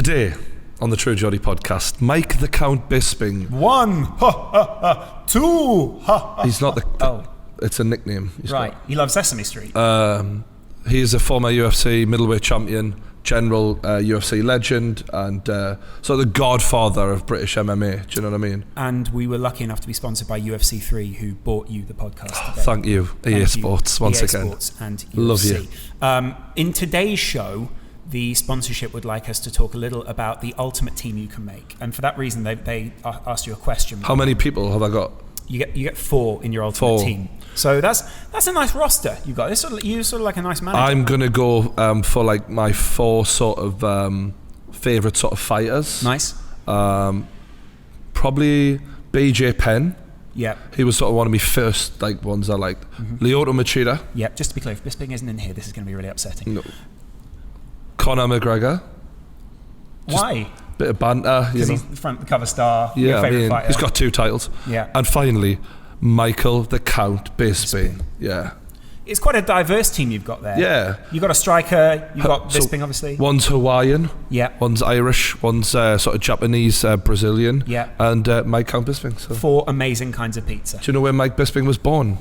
Today on the True Geordie Podcast, Mike the Count Bisping. 1, 2, He's not the it's a nickname. Right, he loves Sesame Street. He is a former UFC middleweight champion, general UFC legend, and sort of the godfather of British MMA. Do you know what I mean? And we were lucky enough to be sponsored by UFC 3, who bought you the podcast today. Thank you, EA Sports, once again. Sports and UFC. Love you. In today's show, the sponsorship would like us to talk a little about the ultimate team you can make, and for that reason, they asked you a question. How many people have I got? You get 4 in your ultimate team. So that's a nice roster you've got. You're sort of like a nice manager. I'm gonna go for like my 4 sort of favourite sort of fighters. Nice. Probably BJ Penn. Yeah. He was sort of one of my first like ones I liked. Lyoto Machida. Yeah. Just to be clear, if Bisping isn't in here, this is going to be really upsetting. No. Conor McGregor. Why? Bit of banter. Because he's the front cover star. Yeah, your favourite fighter. He's got 2 titles. Yeah. And finally, Michael the Count Bisping. Yeah. It's quite a diverse team you've got there. Yeah. You've got a striker, you've got Bisping, obviously. One's Hawaiian. Yeah. One's Irish. One's sort of Japanese, Brazilian. Yeah. And Mike Count Bisping. So. 4 amazing kinds of pizza. Do you know where Mike Bisping was born?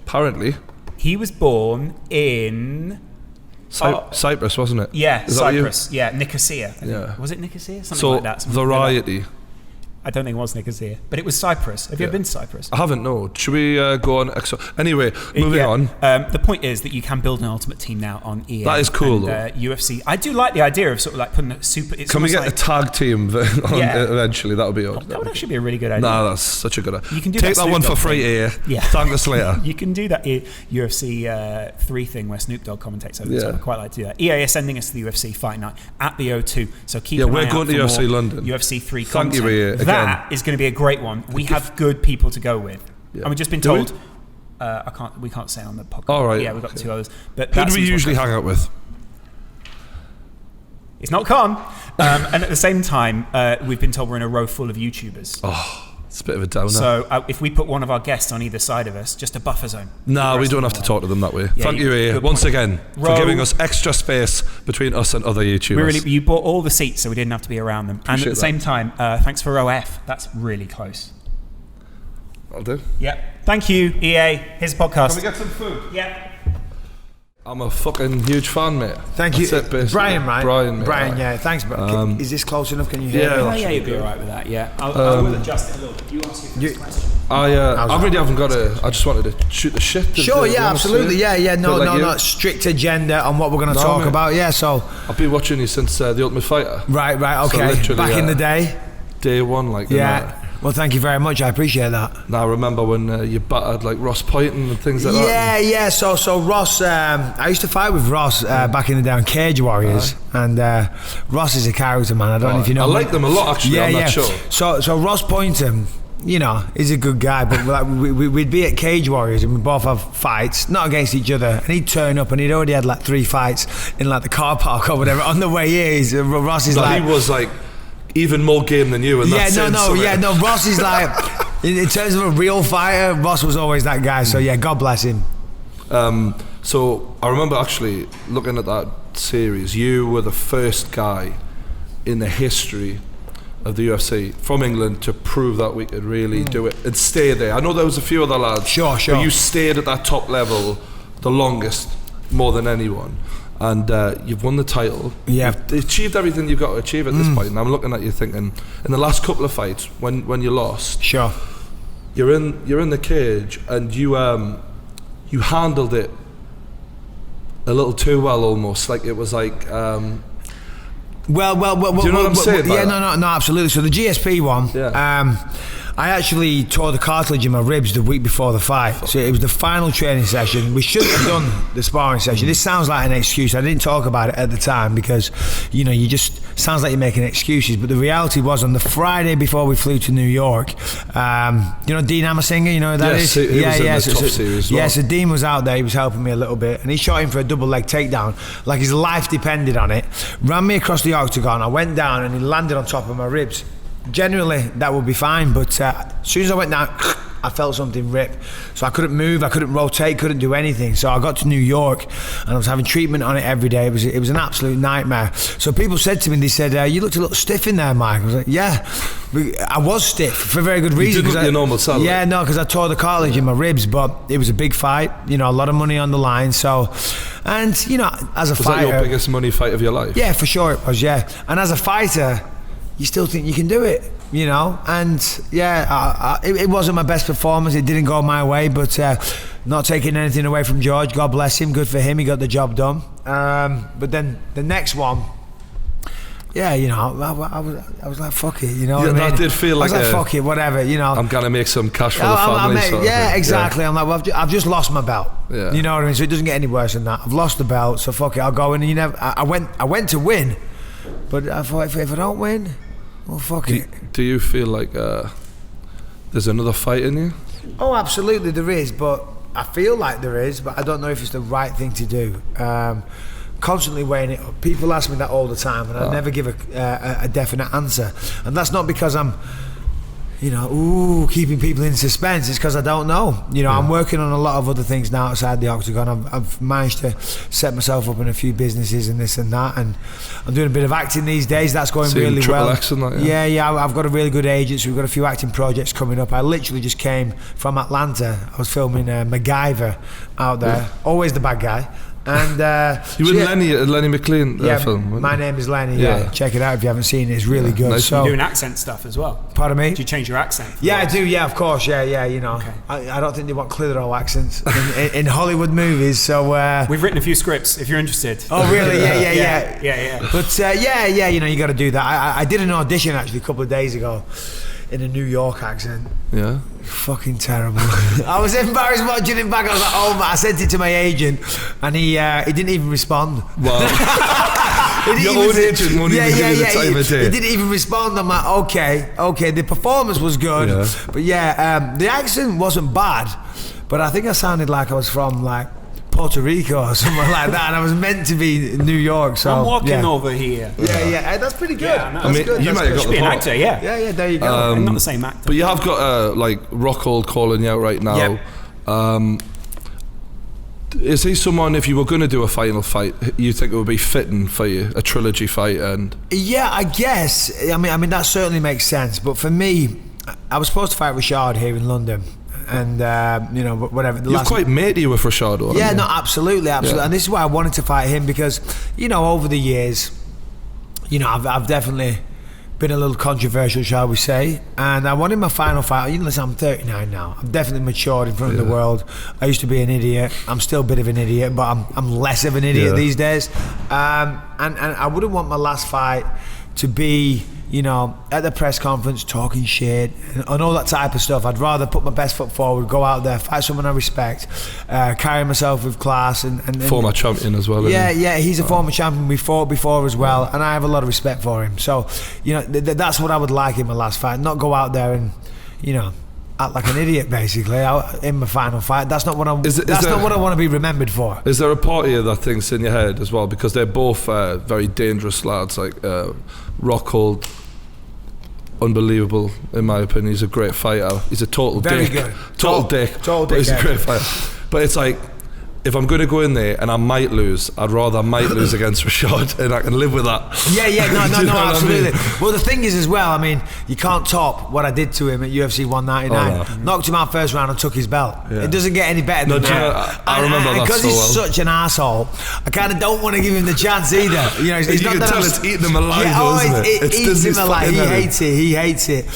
Apparently. He was born in... Cyprus, wasn't it? Yeah, Is Cyprus. Yeah, Nicosia. Yeah. Was it Nicosia? Something like that. Variety. I don't think it was Nicosia, but it was Cyprus. Have you ever been to Cyprus? I haven't, no. Should we go on? Anyway, moving on. The point is that you can build an ultimate team now on EA. That is cool, and, though. UFC. I do like the idea of sort of like putting a super... Can we get a tag team eventually? That would be odd. That would actually be a really good idea. No, that's such a good idea. You can do Take that one for free, EA. Yeah. Thank us later. You can do that UFC 3 thing where Snoop Dogg commentates over this. I quite like to do that. EA is sending us to the UFC Fight Night at the O2, so keep an eye out. We're going to UFC London. UFC 3 content. Thank you, EA. That is going to be a great one. We have good people to go with, and we've just been told. We can't say on the podcast. All right. Yeah, we've got 2 others. But who do we usually hang out with? It's not Con. And at the same time, we've been told we're in a row full of YouTubers. Oh, it's a bit of a downer. So if we put one of our guests on either side of us, just a buffer zone. No, we don't have to talk to them that way. Yeah, Thank you, EA, once again, for giving us extra space between us and other YouTubers. You bought all the seats, so we didn't have to be around them. And at the same time, thanks for row F. That's really close. I'll do. Yeah. Thank you, EA. Here's a podcast. Can we get some food? Yeah. I'm a fucking huge fan, mate. Thank you. That's it, Brian, right? Brian, yeah. Thanks, bro. Is this close enough? Can you hear me? Yeah, you'll be alright with that, yeah. I will adjust it a little bit. You ask your first question. I really haven't got I just wanted to shoot the shit. Sure, yeah, absolutely. Yeah. No, strict agenda on what we're going to talk about. Yeah, so. I've been watching you since The Ultimate Fighter. Right, okay. So back in the day. Day one, like. Yeah. Well, thank you very much. I appreciate that. Now, I remember when you battered like Ross Poynton and things like that. Yeah. So Ross, I used to fight with Ross back in the day on Cage Warriors, and Ross is a character, man. I don't know if you know. I like them a lot actually on that show. So Ross Poynton, you know, he's a good guy, but like, we'd be at Cage Warriors and we both have fights, not against each other, and he'd turn up and he'd already had like 3 fights in like the car park or whatever. On the way here, Ross is like, he was like even more game than you, and Ross is like, in terms of a real fighter, Ross was always that guy. So yeah, God bless him. So I remember actually looking at that series. You were the first guy in the history of the UFC from England to prove that we could really do it and stay there. I know there was a few other lads, sure, but you stayed at that top level the longest, more than anyone. And you've won the title. Yeah. You've achieved everything you've got to achieve at this point. And I'm looking at you thinking, in the last couple of fights, when you lost, sure, you're in the cage and you handled it a little too well, almost like it was like. Well. Do you know what I'm saying? Yeah, no, absolutely. So the GSP one. Yeah. I actually tore the cartilage in my ribs the week before the fight. So it was the final training session. We shouldn't have done the sparring session. This sounds like an excuse. I didn't talk about it at the time because, you know, sounds like you're making excuses. But the reality was on the Friday before we flew to New York, you know Dean Hammersinger, you know who that is? He was in the Tough series. Yeah, so Dean was out there. He was helping me a little bit. And he shot him for a double leg takedown. Like his life depended on it. Ran me across the octagon. I went down and he landed on top of my ribs. Generally, that would be fine, but as soon as I went down, I felt something rip. So I couldn't move, I couldn't rotate, couldn't do anything. So I got to New York and I was having treatment on it every day. It was an absolute nightmare. So people said to me, they said, you looked a little stiff in there, Mike. I was like, yeah, I was stiff for a very good reason. You did look your normal self. Yeah, no, because I tore the cartilage in my ribs, but it was a big fight, you know, a lot of money on the line. So, and you know, as a fighter, was that your biggest money fight of your life? Yeah, for sure it was, yeah. And as a fighter, you still think you can do it, you know. And yeah, it wasn't my best performance. It didn't go my way, but not taking anything away from George. God bless him. Good for him. He got the job done. But then the next one, yeah, you know, I was like, fuck it, you know. Yeah, what I mean? that did feel like I was like, fuck it, whatever, you know. I'm gonna make some cash for the family. Yeah, exactly. Yeah. I'm like, well, I've just lost my belt. Yeah. You know what I mean? So it doesn't get any worse than that. I've lost the belt, so fuck it, I'll go in. And I went to win, but I thought if I don't win, well, fuck it. Do you feel like there's another fight in you? Oh, absolutely, there is. But I feel like there is, but I don't know if it's the right thing to do. Constantly weighing it up. People ask me that all the time, and I never give a definite answer. And that's not because I'm, you know, keeping people in suspense. It's because I don't know. You know, I'm working on a lot of other things now outside the octagon. I've managed to set myself up in a few businesses and this and that, and I'm doing a bit of acting these days. That's going really well. Yeah, I've got a really good agent, so we've got a few acting projects coming up. I literally just came from Atlanta. I was filming MacGyver out there. Yeah. Always the bad guy. And you were Lenny McLean film. My Name is Lenny. Yeah, check it out if you haven't seen it. It's really good. Nice. So, you're doing accent stuff as well. Pardon me? Do you change your accent? Yeah, I do. Yeah, of course. Yeah. You know, okay. I don't think they want Clitheroe accents in Hollywood movies. So we've written a few scripts if you're interested. Oh, really? Yeah. But you know, you got to do that. I did an audition actually a couple of days ago in a New York accent. Yeah. Fucking terrible. I was embarrassed watching it back. I was like, oh man, I sent it to my agent and he didn't even respond. Well, your own agent won't even give you the time of day. He didn't even respond. I'm like, okay, the performance was good, but the accent wasn't bad, but I think I sounded like I was from like Puerto Rico or something like that, and I was meant to be in New York. So I'm walking over here. Yeah, that's pretty good. Yeah, no, that's good. You might have got be an actor, yeah. Yeah, there you go. I'm not the same actor. But you have got like Rockhold calling you out right now. Yep. Is he someone, if you were going to do a final fight, you think it would be fitting for you, a trilogy fight? And yeah, I guess. I mean that certainly makes sense. But for me, I was supposed to fight Rashad here in London. And you know, whatever. You're quite matey with Rashad, yeah, no, absolutely. Yeah. And this is why I wanted to fight him, because you know, over the years, you know, I've definitely been a little controversial, shall we say. And I wanted my final fight. You know, listen, I'm 39 now. I'm definitely matured in front of the world. I used to be an idiot. I'm still a bit of an idiot, but I'm less of an idiot these days. And I wouldn't want my last fight to be, you know, at the press conference talking shit and all that type of stuff. I'd rather put my best foot forward, go out there, fight someone I respect, carry myself with class. And former champion as well. Yeah, he's a former champion. We fought before as well, and I have a lot of respect for him. So, you know, that's what I would like in my last fight. Not go out there and, you know, act like an idiot basically in my final fight. That's not what I want to be remembered for. Is there a part of you that thinks in your head as well, because they're both very dangerous lads, like Rockhold, unbelievable in my opinion. He's a great fighter. He's a total dick. Total dick. But he's a great fighter. But it's like, if I'm going to go in there and I might lose, I'd rather lose against Rashad, and I can live with that. No, absolutely. I mean? Well, the thing is as well, I mean, you can't top what I did to him at UFC 199. Knocked him out first round and took his belt. Yeah. It doesn't get any better than that. I remember that because he's such an asshole, I kind of don't want to give him the chance either. You know, you can tell it's eating him alive, isn't it? It eats him alive. He hates it.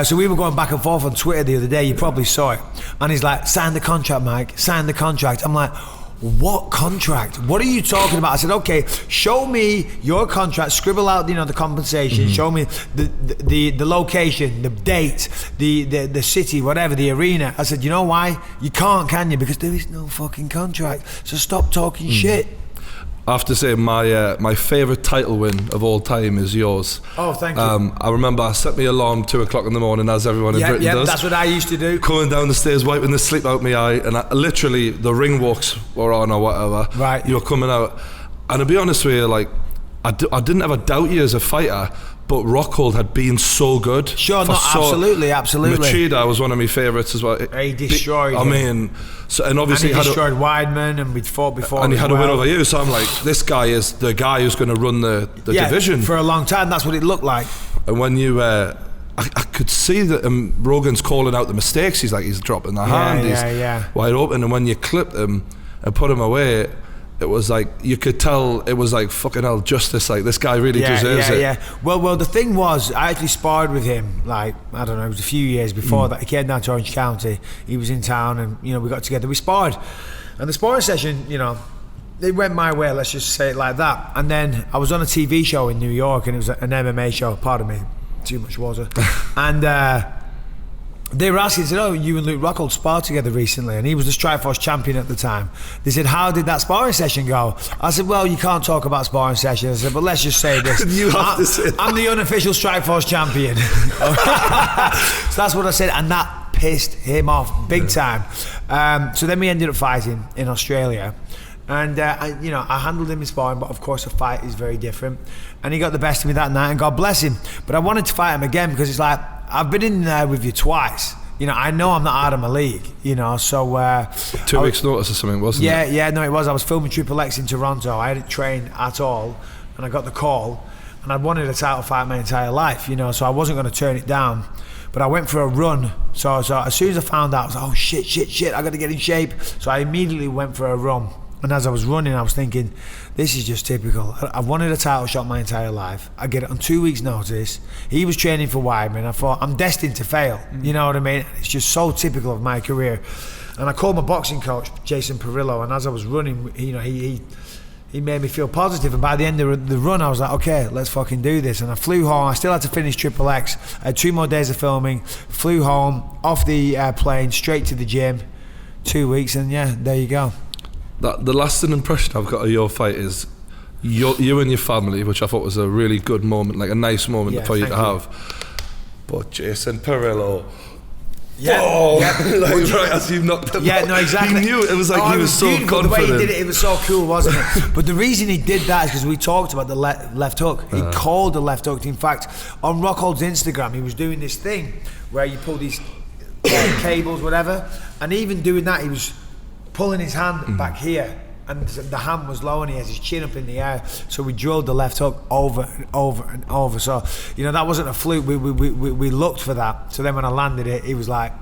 So we were going back and forth on Twitter the other day. You probably saw it. And he's like, sign the contract, Mike. Sign the contract. I'm like, what contract? What are you talking about? I said, okay, show me your contract, scribble out, you know, the compensation, show me the location, the date, the city, whatever, the arena. I said, you know why? You can't, can you? Because there is no fucking contract. So stop talking shit. I have to say, my favourite title win of all time is yours. Oh, thank you. I remember I set my alarm 2 o'clock in the morning, as everyone in Britain does. That's what I used to do. Coming down the stairs, wiping the sleep out my eye, and literally the ring walks were on or whatever. Right. You were coming out, and to be honest with you, like, I didn't ever doubt you as a fighter, but Rockhold had been so good. Sure, no, absolutely. Machida was one of my favourites as well. He destroyed I mean, and obviously he destroyed Weidman, and we'd fought before. And he had a win over you, so I'm like, this guy is the guy who's going to run the division. For a long time, that's what it looked like. And when you... I could see that Rogan's calling out the mistakes. He's dropping the hand. He's wide open. And when you clipped him and put him away, it was like, you could tell it was like, fucking hell, justice. Like, this guy really deserves it. Yeah. Well, the thing was, I actually sparred with him, like, I don't know, it was a few years before that. He came down to Orange County. He was in town, and, you know, we got together. We sparred. And the sparring session, you know, it went my way, let's just say it like that. And then I was on a TV show in New York, and it was an MMA show, pardon me, too much water. And they were asking, said, oh, you and Luke Rockhold sparred together recently, and he was the Strikeforce champion at the time. They said, how did that sparring session go? I said, well, you can't talk about sparring sessions. I said, but let's just say this. I'm the unofficial Strikeforce champion. So that's what I said, and that pissed him off big time. So then we ended up fighting in Australia. And I handled him in sparring, but of course a fight is very different. And he got the best of me that night, and God bless him. But I wanted to fight him again, because it's like, I've been in there with you twice. You know, I know I'm not out of my league, you know, so... 2 weeks notice or something, wasn't it? Yeah, no, it was. I was filming Triple X in Toronto. I hadn't trained at all, and I got the call, and I'd wanted a title fight my entire life, you know, so I wasn't going to turn it down. But I went for a run, so as soon as I found out, I was like, oh, shit, I got to get in shape. So I immediately went for a run. And as I was running, I was thinking, this is just typical. I've wanted a title shot my entire life. I get it on 2 weeks' notice. He was training for Weidman. I thought, I'm destined to fail. You know what I mean? It's just so typical of my career. And I called my boxing coach, Jason Perillo, and as I was running, you know, he made me feel positive. And by the end of the run, I was like, okay, let's fucking do this. And I flew home. I still had to finish Triple X. I had 2 more days of filming. Flew home, off the plane, straight to the gym. 2 weeks, and yeah, there you go. The lasting impression I've got of your fight is you and your family, which I thought was a really good moment, like a nice moment for you to have. But Jason Perillo, right as you knocked him out. No, exactly. He knew it was like he was so confident. The way he did it was so cool, wasn't it? But the reason he did that is because we talked about the left hook. He called the left hook. In fact, on Rockhold's Instagram, he was doing this thing where you pull these cables, whatever, and even doing that, he was pulling his hand back here, and the hand was low, and he has his chin up in the air. So we drilled the left hook over and over and over. So, you know, that wasn't a fluke. We looked for that. So then when I landed it, he was like,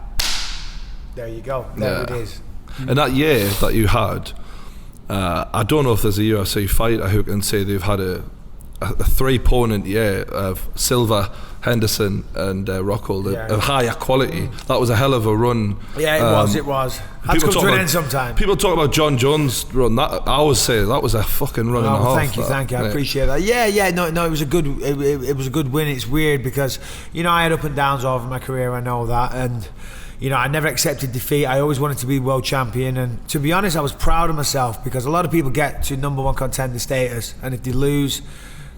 there you go, there it is. And that year that you had, I don't know if there's a UFC fighter who can say they've had a 3-opponent year of Silva, Henderson and Rockhold, of higher quality. That was a hell of a run. Yeah, it was. Had to come to an end sometime. People talk about John Jones' run. That I always say that was a fucking run and a half. Thank you. I appreciate that. Yeah. No, it was a good. It was a good win. It's weird because, you know, I had up and downs over my career. I know that, and you know, I never accepted defeat. I always wanted to be world champion, and to be honest, I was proud of myself because a lot of people get to #1 contender status, and if they lose,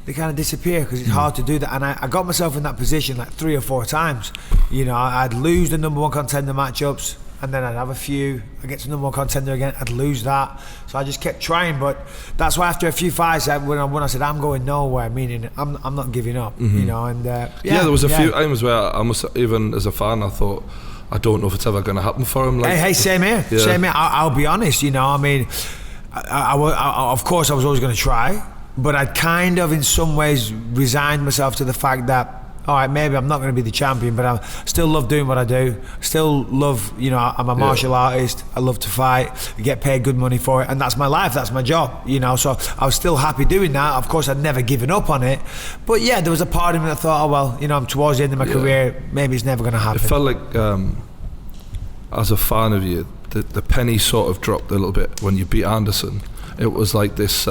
they kind of disappear because it's hard to do that. And I got myself in that position like 3 or 4 times. You know, I'd lose the #1 contender matchups, and then I'd have a few. I get to #1 contender again, I'd lose that. So I just kept trying. But that's why after a few fights, when I said I'm going nowhere, meaning I'm not giving up. You know, and there was a few times where I must, even as a fan, I thought, I don't know if it's ever going to happen for him. Like, hey, same here. Same here. I'll be honest. You know, I mean, I of course I was always going to try. But I'd kind of, in some ways, resigned myself to the fact that, all right, maybe I'm not going to be the champion, but I still love doing what I do. Still love, you know, I'm a martial artist. I love to fight. I get paid good money for it, and that's my life. That's my job, you know. So I was still happy doing that. Of course, I'd never given up on it. But yeah, there was a part of me that thought, oh well, you know, I'm towards the end of my career. Maybe it's never going to happen. It felt like, as a fan of you, the penny sort of dropped a little bit when you beat Anderson. It was like this.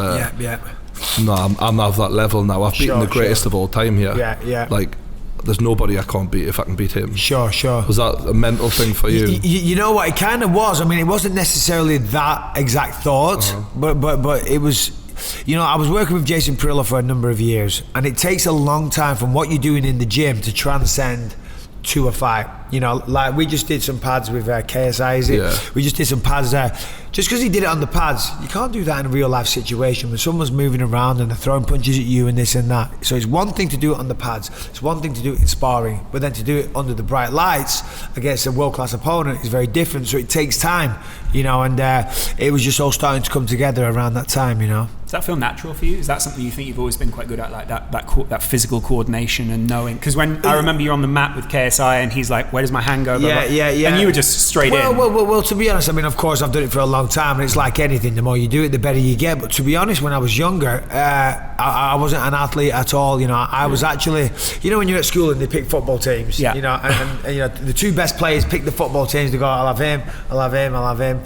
No, I'm of that level now. I've beaten the greatest of all time here. Yeah. Like, there's nobody I can't beat if I can beat him. Sure. Was that a mental thing for you? You know what? It kind of was. I mean, it wasn't necessarily that exact thought, but it was. You know, I was working with Jason Perillo for a number of years, and it takes a long time from what you're doing in the gym to transcend to a fight. You know, like we just did some pads with KSI, is it? Yeah. We just did some pads there. Just because he did it on the pads, you can't do that in a real life situation when someone's moving around and they're throwing punches at you and this and that. So it's one thing to do it on the pads, it's one thing to do it in sparring, but then to do it under the bright lights against a world-class opponent is very different. So it takes time, you know, and it was just all starting to come together around that time, you know. Does that feel natural for you? Is that something you think you've always been quite good at, like that physical coordination and knowing? Because when I remember you're on the mat with KSI and he's like, "Where does my hand go?" Yeah. And you were just straight in. Well, to be honest, I mean, of course, I've done it for a long time, and it's like anything. The more you do it, the better you get. But to be honest, when I was younger, I wasn't an athlete at all. You know, I was actually, you know, when you're at school and they pick football teams. Yeah. You know, and you know, the two best players pick the football teams. They go, "I'll have him. I'll have him. I'll have him."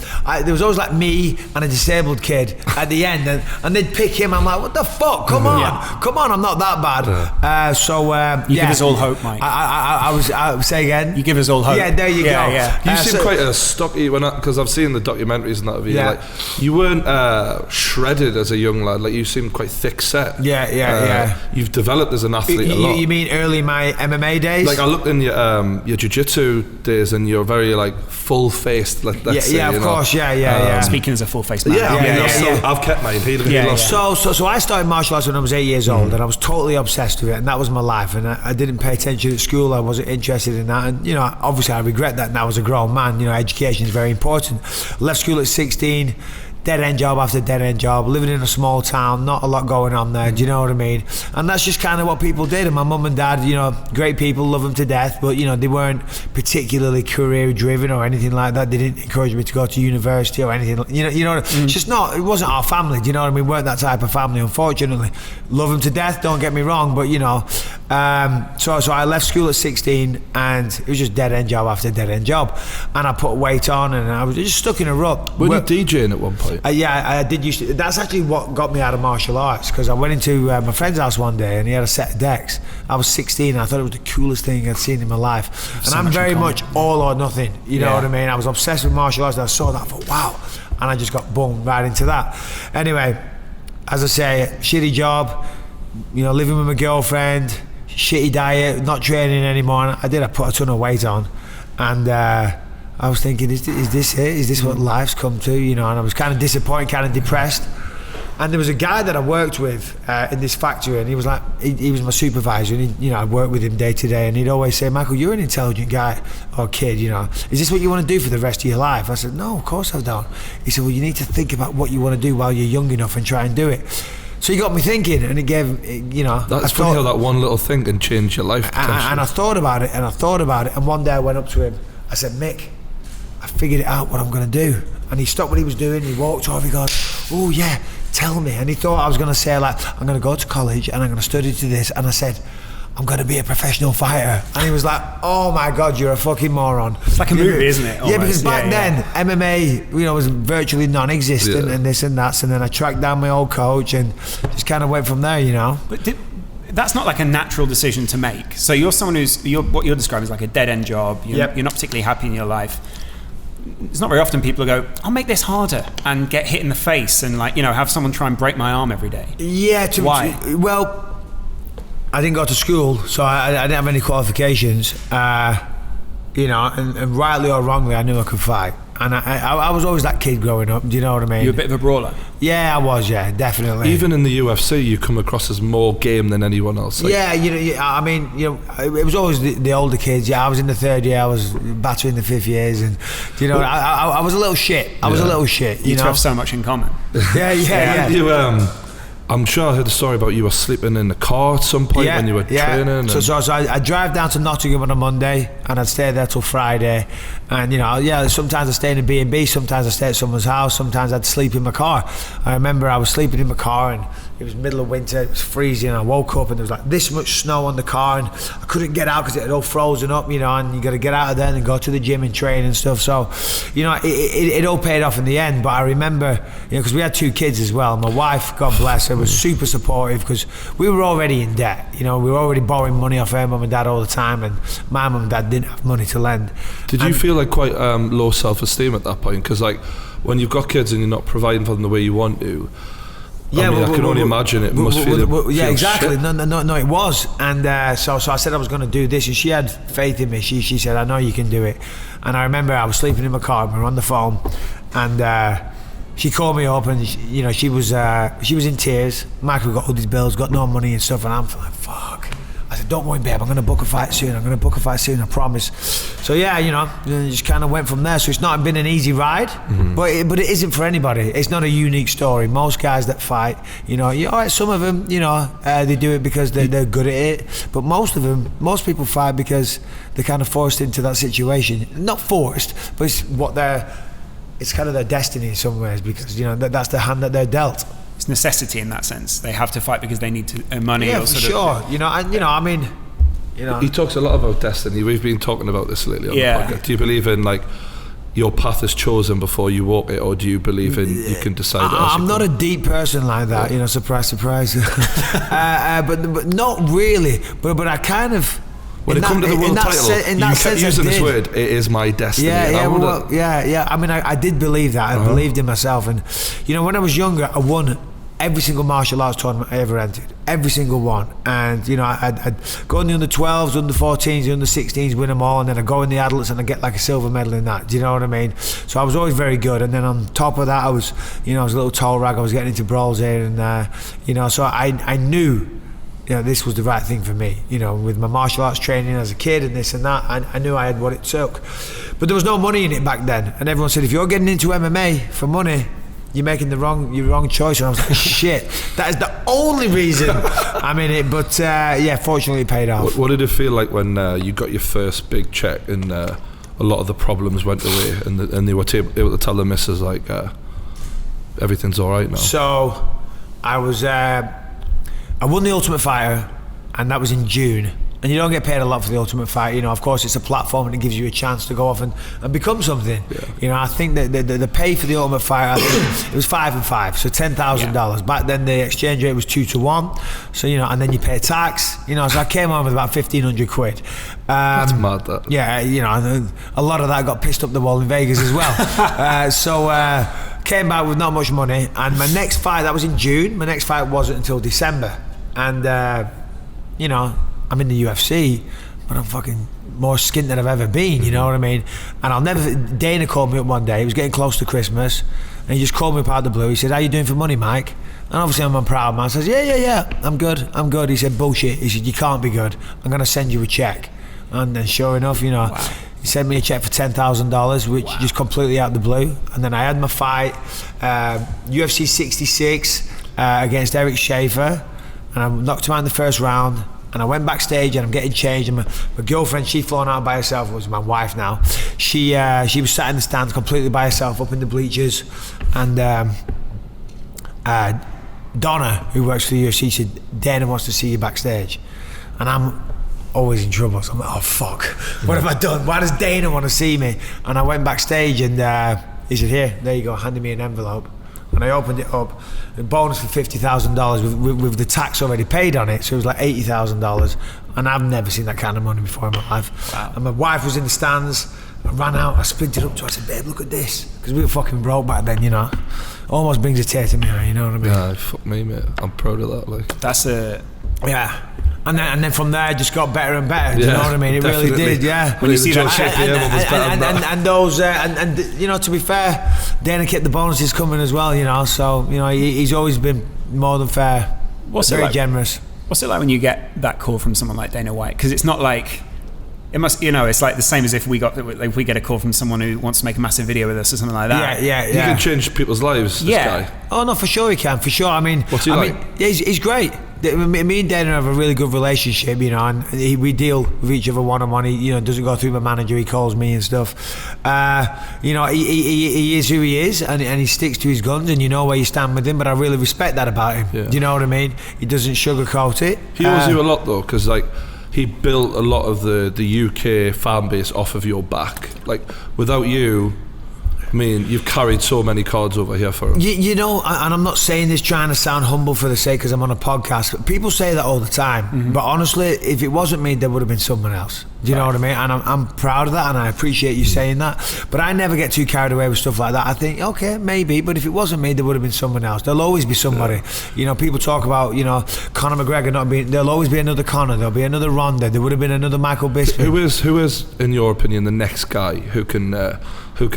There was always like me and a disabled kid at the end, and they'd pick him. I'm like, what the fuck? Come on, I'm not that bad. You give us all hope, Mike. I was say again. You give us all hope. Yeah, there you go. Yeah. You seem quite a stocky because I've seen the documentaries and that of you. Yeah. Like you weren't shredded as a young lad. Like you seemed quite thick set. Yeah. You've developed as an athlete a lot. You mean early my MMA days? Like I looked in your jiu-jitsu days and you're very like full faced. Let's say, of course. Yeah. Speaking as a full-faced man. I've kept mine. So I started martial arts when I was 8 years old, and I was totally obsessed with it, and that was my life. And I didn't pay attention at school. I wasn't interested in that, and you know, obviously I regret that now as a grown man. You know, education is very important. Left school at 16. Dead end job after dead end job, living in a small town, not a lot going on there, do you know what I mean? And that's just kind of what people did. And my mum and dad, you know, great people, love them to death, but you know, they weren't particularly career driven or anything like that. They didn't encourage me to go to university or anything, you know, it's just not, it wasn't our family, do you know what I mean? We weren't that type of family, unfortunately. Love them to death, don't get me wrong, but you know, so I left school at 16, and it was just dead end job after dead end job, and I put weight on, and I was just stuck in a rut. Were you DJing at one point? I did used to. That's actually what got me out of martial arts, because I went into my friend's house one day and he had a set of decks. I was 16 and I thought it was the coolest thing I'd seen in my life. And I'm very much all or nothing, you know what I mean? I was obsessed with martial arts, and I saw that, I thought, wow, and I just got boom right into that. Anyway, as I say, shitty job, you know, living with my girlfriend, shitty diet, not training anymore. And I put a ton of weight on, and I was thinking, is this it? Is this what life's come to? You know, and I was kind of disappointed, kind of depressed. And there was a guy that I worked with in this factory, and he was like, he was my supervisor, and he, you know, I worked with him day to day, and he'd always say, "Michael, you're an intelligent guy or kid, you know, is this what you want to do for the rest of your life?" I said, "No, of course I don't." He said, "Well, you need to think about what you want to do while you're young enough and try and do it." So he got me thinking, and it gave, you know. That's funny how that one little thing can change your life. And I thought about it, and one day I went up to him, I said, "Mick, I figured it out what I'm going to do." And he stopped what he was doing, he walked over, he goes, "Oh yeah, tell me." And he thought I was going to say, like, "I'm going to go to college and I'm going to study to this." And I said, "I'm going to be a professional fighter." And he was like, "Oh my God, you're a fucking moron." It's like a movie, isn't it? Almost. Yeah, because back then, MMA, you know, was virtually non-existent, and this and that. And then I tracked down my old coach and just kind of went from there, you know. But that's not like a natural decision to make. So you're someone what you're describing is like a dead-end job. You're not particularly happy in your life. It's not very often people go, "I'll make this harder," and get hit in the face and, like, you know, have someone try and break my arm every day. Yeah. Why? Well, I didn't go to school, so I didn't have any qualifications. You know, and rightly or wrongly, I knew I could fight. And I was always that kid growing up, do you know what I mean? You're a bit of a brawler. Yeah, I was, yeah, definitely. Even in the UFC, you come across as more game than anyone else. Like, yeah, you know, I mean, you know, it was always the older kids. Yeah, I was in the third year, I was battering the fifth years, and you know, I was a little shit. I was a little shit. You know, have so much in common. Yeah. You, I'm sure I heard a story about you were sleeping in the car at some point when you were training. So I drive down to Nottingham on a Monday, and I'd stay there till Friday. And you know, sometimes I stay in a B&B, sometimes I stay at someone's house, sometimes I'd sleep in my car. I remember I was sleeping in my car, and it was middle of winter, it was freezing, and I woke up and there was like this much snow on the car, and I couldn't get out because it had all frozen up, you know, and you got to get out of there and go to the gym and train and stuff. So, you know, it all paid off in the end. But I remember, you know, because we had two kids as well. My wife, God bless her, was super supportive because we were already in debt. You know, we were already borrowing money off her mum and dad all the time, and my mum and dad didn't have money to lend. Did you feel like quite low self-esteem at that point? Because like when you've got kids and you're not providing for them the way you want to, Yeah, I can only imagine it must feel. Yeah, exactly. Shit. No, it was. And so I said I was going to do this, and she had faith in me. She said, I know you can do it. And I remember I was sleeping in my car, and we were on the phone, and she called me up, and she was in tears. Michael got all these bills, got no money and stuff, and I'm like, fuck. I said, don't worry, babe, I'm going to book a fight soon, I promise. So yeah, it just kind of went from there. So it's not been an easy ride, but it isn't for anybody. It's not a unique story. Most guys that fight, some of them, they do it because they're good at it, but most people fight because they're kind of forced into that situation. Not forced, but it's kind of their destiny in some ways, because that's the hand that they're dealt. It's necessity in that sense. They have to fight because they need to earn money. Yeah, or for sure. He talks a lot about destiny. We've been talking about this lately on the podcast. Do you believe in your path is chosen before you walk it, or do you believe in you can decide? I'm not a deep person like that. Surprise, surprise. but not really. But I kind of. When it comes to the world title, you kept using this word, it is my destiny. Yeah. I mean, I did believe that. I believed in myself. And, when I was younger, I won every single martial arts tournament I ever entered. Every single one. And, I'd go in the under 12s, under 14s, the under 16s, win them all. And then I'd go in the adults and I'd get like a silver medal in that. Do you know what I mean? So I was always very good. And then on top of that, I was a little tall rag. I was getting into brawls here. And, so I knew this was the right thing for me, with my martial arts training as a kid and this and that. I knew I had what it took. But there was no money in it back then. And everyone said, if you're getting into MMA for money, you're making your wrong choice. And I was like, shit, that is the only reason I'm in it. But fortunately it paid off. What did it feel like when you got your first big check and a lot of the problems went away and they were able to tell the missus everything's all right now? So I won the Ultimate Fighter, and that was in June. And you don't get paid a lot for the Ultimate Fighter. Of course, it's a platform and it gives you a chance to go off and become something. Yeah. I think that the pay for the Ultimate Fighter, it was 5 and 5, so $10,000. Yeah. Back then, the exchange rate was 2 to 1. So and then you pay tax. So I came home with about 1,500 quid. That's mad. That. Yeah, a lot of that got pissed up the wall in Vegas as well. Came back with not much money, and my next fight, that was in June. My next fight wasn't until December. And, I'm in the UFC, but I'm fucking more skint than I've ever been, you know what I mean? And Dana called me up one day, it was getting close to Christmas, and he just called me up out of the blue. He said, how you doing for money, Mike? And obviously I'm a proud man. I says, yeah, I'm good. He said, bullshit. He said, you can't be good. I'm going to send you a check. And then sure enough, wow. He sent me a check for $10,000, which just completely out of the blue. And then I had my fight, UFC 66 against Eric Schaefer. And I knocked him out in the first round, and I went backstage and I'm getting changed, and my girlfriend, she'd flown out by herself, it was my wife now, she was sat in the stands completely by herself up in the bleachers, and Donna, who works for the UFC, said, Dana wants to see you backstage. And I'm always in trouble, so I'm like, oh fuck, what have I done? Why does Dana want to see me? And I went backstage, and he said, here, there you go, handed me an envelope. And I opened it up, a bonus for $50,000 with the tax already paid on it, so it was like $80,000, and I've never seen that kind of money before in my life. Wow. And my wife was in the stands. I ran out, I sprinted up to her, I said, babe, look at this, because we were fucking broke back then, almost brings a tear to me, you know what I mean? Yeah, fuck me, mate, I'm proud of that. That's a... Yeah. And then from there, it just got better and better. Do you know what I mean? It definitely. Really did. Yeah. When you see that check, and those, to be fair, Dana kept the bonuses coming as well. So he's always been more than fair. Very generous. What's it like when you get that call from someone like Dana White? Because it's not like it must. It's like the same as if we get a call from someone who wants to make a massive video with us or something like that. Yeah. He can change people's lives. This guy. Oh no, for sure he can. For sure. I mean, what's he like? He's great. Me and Dana have a really good relationship, and we deal with each other one-on-one. He, doesn't go through my manager. He calls me and stuff. He is who he is, and he sticks to his guns, and you know where you stand with him. But I really respect that about him. Yeah. Do you know what I mean? He doesn't sugarcoat it. He owes you a lot though, because he built a lot of the UK fan base off of your back. Without you, I mean, you've carried so many cards over here for him. You know, and I'm not saying this trying to sound humble for the sake because I'm on a podcast, but people say that all the time. But honestly, if it wasn't me, there would have been someone else. Do you know what I mean? And I'm proud of that, and I appreciate you saying that. But I never get too carried away with stuff like that. I think, okay, maybe, but if it wasn't me, there would have been someone else. There'll always be somebody. Yeah. You know, people talk about, you know, Conor McGregor not being. There'll always be another Conor. There'll be another Ronda. There would have been another Michael Bisping. Who is, in your opinion, the next guy who can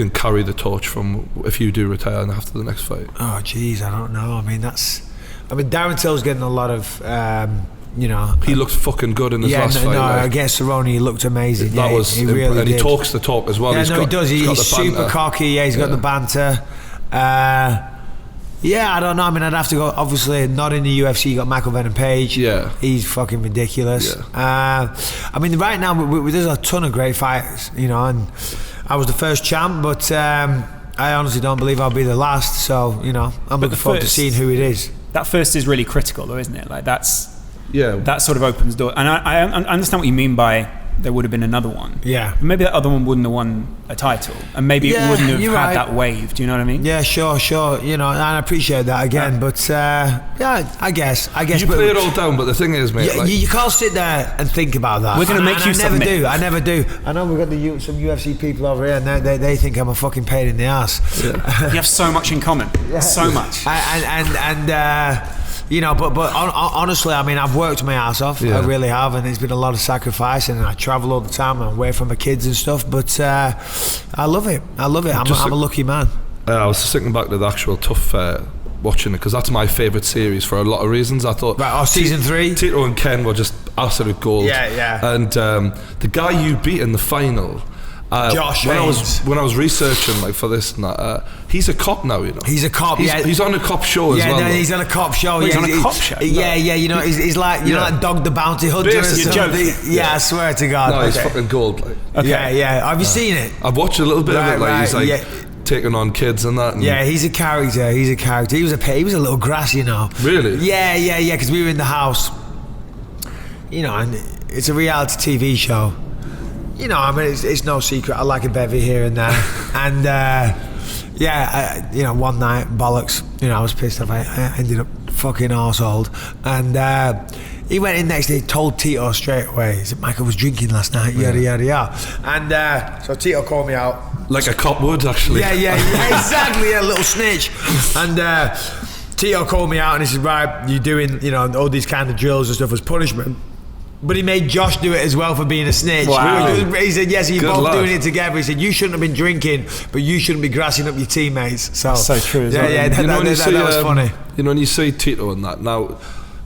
carry the torch from if you do retire and after the next fight? Oh, geez, I don't know. I mean, Darren Till's getting a lot of. You know, he looked fucking good in his last fight. No, against Cerrone, he looked amazing. That was, he really and did. he talks the talk as well. Yeah, he does. He's super cocky. Yeah, he's got the banter. Yeah, I don't know. I mean, I'd have to go. Obviously, not in the UFC. You got Michael Venom Page. Yeah, he's fucking ridiculous. Yeah. I mean, right now there's a ton of great fighters. You know, and I was the first champ, but I honestly don't believe I'll be the last. So, you know, I'm looking forward to seeing who it is. That first is really critical, though, isn't it? Like that sort of opens door. And I understand what you mean by there would have been another one. Yeah. Maybe that other one wouldn't have won a title, and maybe it wouldn't have had that wave. Do you know what I mean? Yeah, sure. You know, and I appreciate that again. But I guess you play it all down. But the thing is, mate, you can't sit there and think about that. We're going to make you submit. I never do. I know we've got some UFC people over here, and they think I'm a fucking pain in the ass. Yeah. You have so much in common. So much. You know, but honestly, I mean, I've worked my ass off. I really have, and it's been a lot of sacrifice, and I travel all the time. I'm away from my kids and stuff, but I love it. I'm a lucky man. I was just thinking back to the actual tough watching it, because that's my favourite series for a lot of reasons. I thought season 3 Tito and Ken were just absolute gold. And the guy you beat in the final, Josh Haynes. When I was researching like for this and that, he's a cop now, you know. He's a cop. He's on a cop show as well. Yeah, he's on a cop show. He's on a cop show. Yeah, you know, he's like like Dog the Bounty Hunter. You're joking. Yeah, I swear to God. No, he's fucking gold. Like. Okay. Yeah. Have you seen it? I've watched a little bit of it. Like he's like taking on kids and that. And he's a character. He was a little grass, you know. Really? Yeah. Because we were in the house. You know, and it's a reality TV show. You know, I mean, it's no secret. I like a bevy here and there, and you know, one night, bollocks. You know, I was pissed off. I ended up fucking arseholed, and he went in next day, told Tito straight away. He said, Michael was drinking last night, yada, and so Tito called me out. Like a cop would, actually. Yeah, exactly, a little snitch. And Tito called me out and he said, right, you're doing, you know, all these kind of drills and stuff as punishment. But he made Josh do it as well for being a snitch. Wow. He said, yes, you're both lad. doing it together. He said, you shouldn't have been drinking, but you shouldn't be grassing up your teammates. So true. That was funny. You know, when you see Tito and that, now,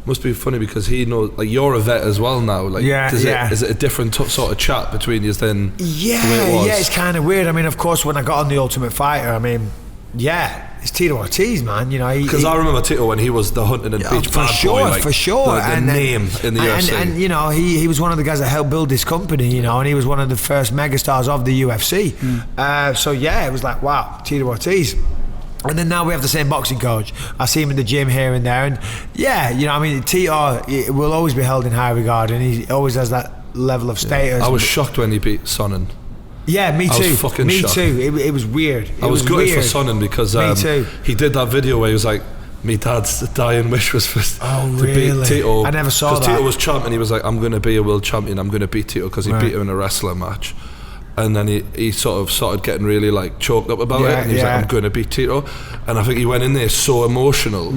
must be funny because he knows, like, you're a vet as well now. Like, is it a different sort of chat between you than the way it was? Yeah, it's kind of weird. I mean, of course, when I got on The Ultimate Fighter, I mean, it's Tito Ortiz, man. You know, because I remember Tito when he was the Huntington Beach bad boy, like, for sure, the name in the UFC. And you know, he was one of the guys that helped build this company. You know, and he was one of the first megastars of the UFC. So it was like, wow, Tito Ortiz. And then now we have the same boxing coach. I see him in the gym here and there, and you know, I mean, Tito will always be held in high regard, and he always has that level of status. I was shocked when he beat Sonnen. Yeah, me too. I was fucking shocked. Too. It was weird. I was gutted for Sonnen because me too. He did that video where he was like, "Me dad's dying wish was for to really? beat Tito." I never saw that. Because Tito was champion. He was like, "I'm going to be a world champion. I'm going to beat Tito," because he beat him in a wrestling match. And then he sort of started getting really like choked up about it, and he was like, "I'm going to beat Tito." And I think he went in there so emotional,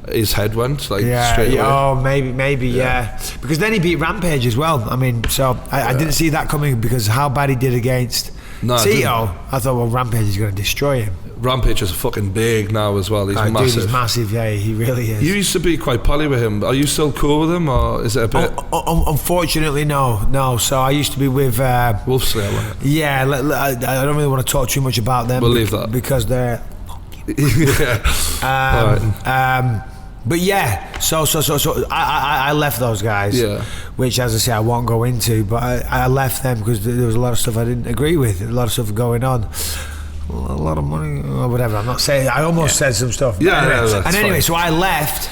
his head went like straight away. Oh, maybe, yeah. Because then he beat Rampage as well. I mean, so I didn't see that coming because how bad he did against Tito. I thought, well, Rampage is going to destroy him. Rampage is fucking big now as well. He's massive. Dude, he's massive, yeah, he really is. You used to be quite pally with him. Are you still cool with him, or is it a bit? Unfortunately, no. So I used to be with Wolfslayer. Yeah, I don't really want to talk too much about them. We'll leave that because they're. But yeah, so I left those guys, which, as I say, I won't go into. But I left them because there was a lot of stuff I didn't agree with. A lot of stuff going on. A lot of money or whatever. I'm not saying. I almost said some stuff. And anyway, so I left,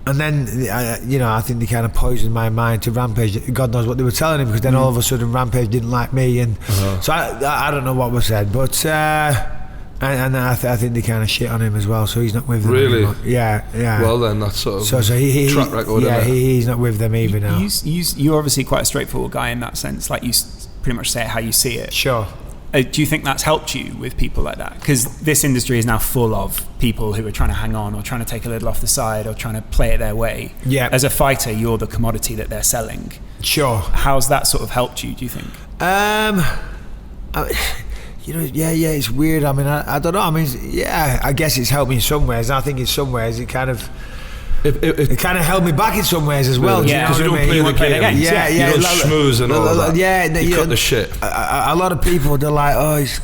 And then, I think they kind of poisoned my mind to Rampage. God knows what they were telling him, because then all of a sudden Rampage didn't like me, and so I don't know what was said, but I think they kind of shit on him as well. So he's not with them anymore. Yeah. Well, then that's sort of so he track record. Yeah, he's not with them either now. You're obviously quite a straightforward guy in that sense. Like, you pretty much say it how you see it. Sure. Do you think that's helped you with people like that? Because this industry is now full of people who are trying to hang on, or trying to take a little off the side, or trying to play it their way. Yeah. As a fighter, you're the commodity that they're selling. Sure. How's that sort of helped you, do you think? It's weird. I mean, I don't know. I mean, I guess it's helped me in some ways. And I think in some ways it kind of... It kind of held me back in some ways as well. Yeah, because you don't play the game. Yeah. You don't schmooze and all that. Yeah, you cut the shit. A lot of people, they're like, oh, he's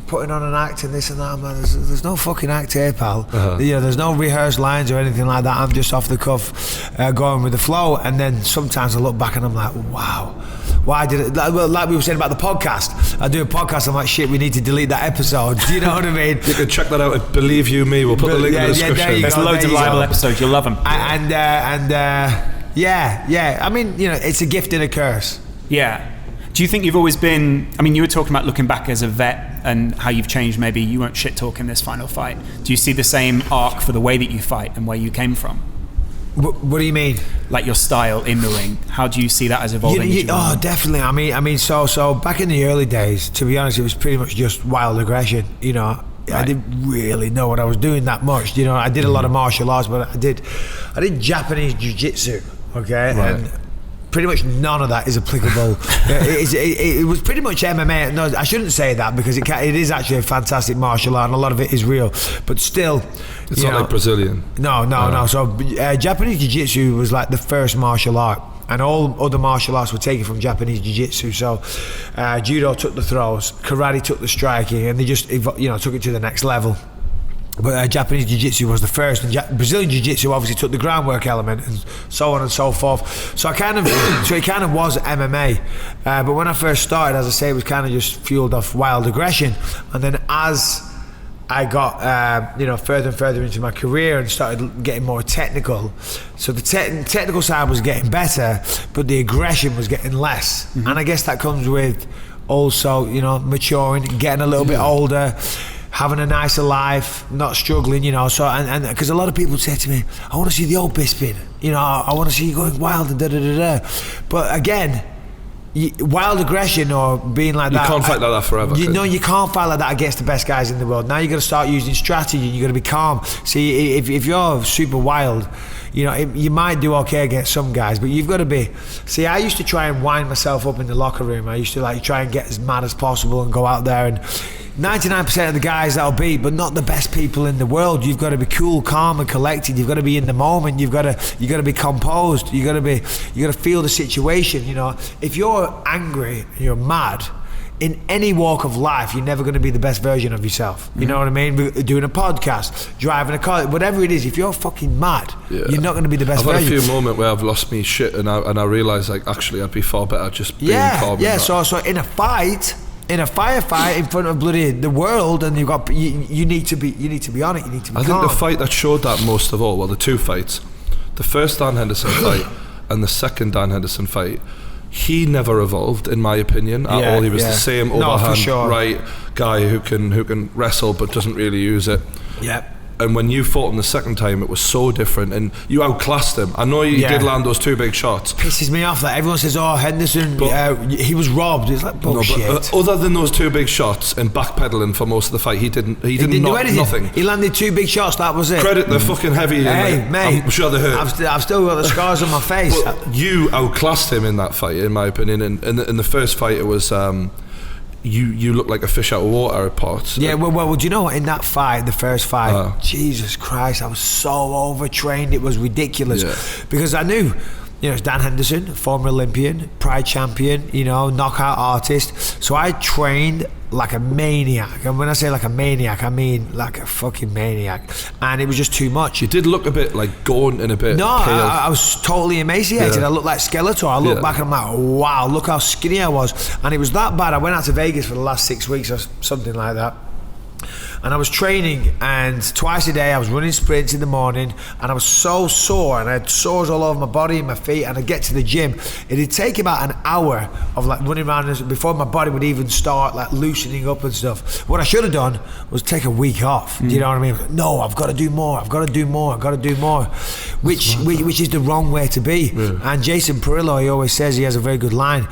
putting on an act and this and that. I'm like, there's no fucking act here, pal. There's no rehearsed lines or anything like that. I'm just off the cuff, going with the flow. And then sometimes I look back and I'm like, wow. Why did it? Like we were saying about the podcast, I do a podcast. I'm like, shit, we need to delete that episode. Do you know what I mean? You can check that out at Believe You Me. We'll put the link in the description. There's loads of liable episodes. You'll love them. I mean, it's a gift and a curse. Yeah. Do you think you've always been? I mean, you were talking about looking back as a vet and how you've changed. Maybe you weren't shit talking this final fight. Do you see the same arc for the way that you fight and where you came from? What do you mean? Like your style in the ring. How do you see that as evolving? Definitely. I mean, so back in the early days, to be honest, it was pretty much just wild aggression. Right. I didn't really know what I was doing that much. I did a lot of martial arts, but I did Japanese jiu-jitsu. Okay. Right. And pretty much none of that is applicable. It was pretty much MMA. No, I shouldn't say that, because it is actually a fantastic martial art and a lot of it is real. But still, it's not like Brazilian. No. So Japanese Jiu-Jitsu was like the first martial art, and all other martial arts were taken from Japanese Jiu-Jitsu. So Judo took the throws, Karate took the striking, and they just took it to the next level. But Japanese Jiu-Jitsu was the first, and Brazilian Jiu-Jitsu obviously took the groundwork element, and so on and so forth. So it kind of was MMA. But when I first started, as I say, it was kind of just fueled off wild aggression. And then as I got further and further into my career and started getting more technical, so the technical side was getting better, but the aggression was getting less. Mm-hmm. And I guess that comes with also maturing, getting a little bit older, having a nicer life, not struggling, so, and because a lot of people say to me, I want to see the old Bisping, I want to see you going wild and da-da-da-da. But again, wild aggression or being like that, you can't fight like that forever. You can't fight like that against the best guys in the world. Now you've got to start using strategy, you've got to be calm. See, if you're super wild, you might do okay against some guys, but you've got to be. See, I used to try and wind myself up in the locker room. I used to try and get as mad as possible and go out there, and 99% of the guys that'll beat, but not the best people in the world. You've got to be cool, calm, and collected. You've got to be in the moment. You've got to be composed. You got to feel the situation. If you're angry, you're mad. In any walk of life, you're never going to be the best version of yourself. You know what I mean? Doing a podcast, driving a car, whatever it is. If you're fucking mad, you're not going to be the best version. I've had a few moments where I've lost me shit, and I realise actually I'd be far better just being calm. Yeah. So in a fight. In a firefight in front of bloody the world, and you need to be on it. You need to be calm. I think the fight that showed that most of all, the two fights, the first Dan Henderson fight and the second Dan Henderson fight, he never evolved, in my opinion, at all. He was the same overhand right guy who can wrestle but doesn't really use it. Yeah. And when you fought him the second time, it was so different, and you outclassed him. I know you did land those two big shots. Pisses me off that everyone says, "Oh, Henderson, he was robbed." It's like bullshit. No, but other than those two big shots and backpedaling for most of the fight, he didn't do anything. Nothing. He landed two big shots. That was it. Credit the fucking heavy. Hey, mate, I'm sure they hurt. I've still got the scars on my face. But you outclassed him in that fight, in my opinion. And in the first fight, it was. You look like a fish out of water at parts. Yeah, well, do you know what? In that fight, the first fight, Jesus Christ, I was so overtrained. It was ridiculous because I knew, it's Dan Henderson, former Olympian, Pride champion, knockout artist. So I trained like a maniac, and when I say like a maniac, I mean like a fucking maniac. And it was just too much. You did look a bit like gaunt and a bit pale. I was totally emaciated. I looked like Skeletor. I look back and I'm like, wow, look how skinny I was. And it was that bad. I went out to Vegas for the last 6 weeks or something like that, and I was training, and twice a day I was running sprints in the morning, and I was so sore, and I had sores all over my body and my feet, and I'd get to the gym. It'd take about an hour of like running around before my body would even start like loosening up and stuff. What I should have done was take a week off. Do you know what I mean? No, I've got to do more. I've got to do more. I've got to do more, which is the wrong way to be. Yeah. And Jason Perillo, he always says, he has a very good line.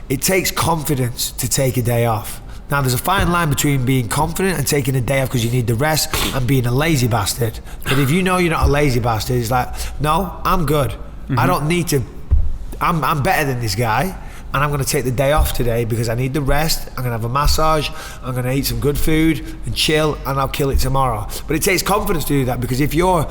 It takes confidence to take a day off. Now, there's a fine line between being confident and taking a day off because you need the rest and being a lazy bastard. But if you know you're not a lazy bastard, it's like, no, I'm good. I don't need to. I'm better than this guy, and I'm going to take the day off today because I need the rest. I'm going to have a massage, I'm going to eat some good food and chill, and I'll kill it tomorrow. But it takes confidence to do that, because if you're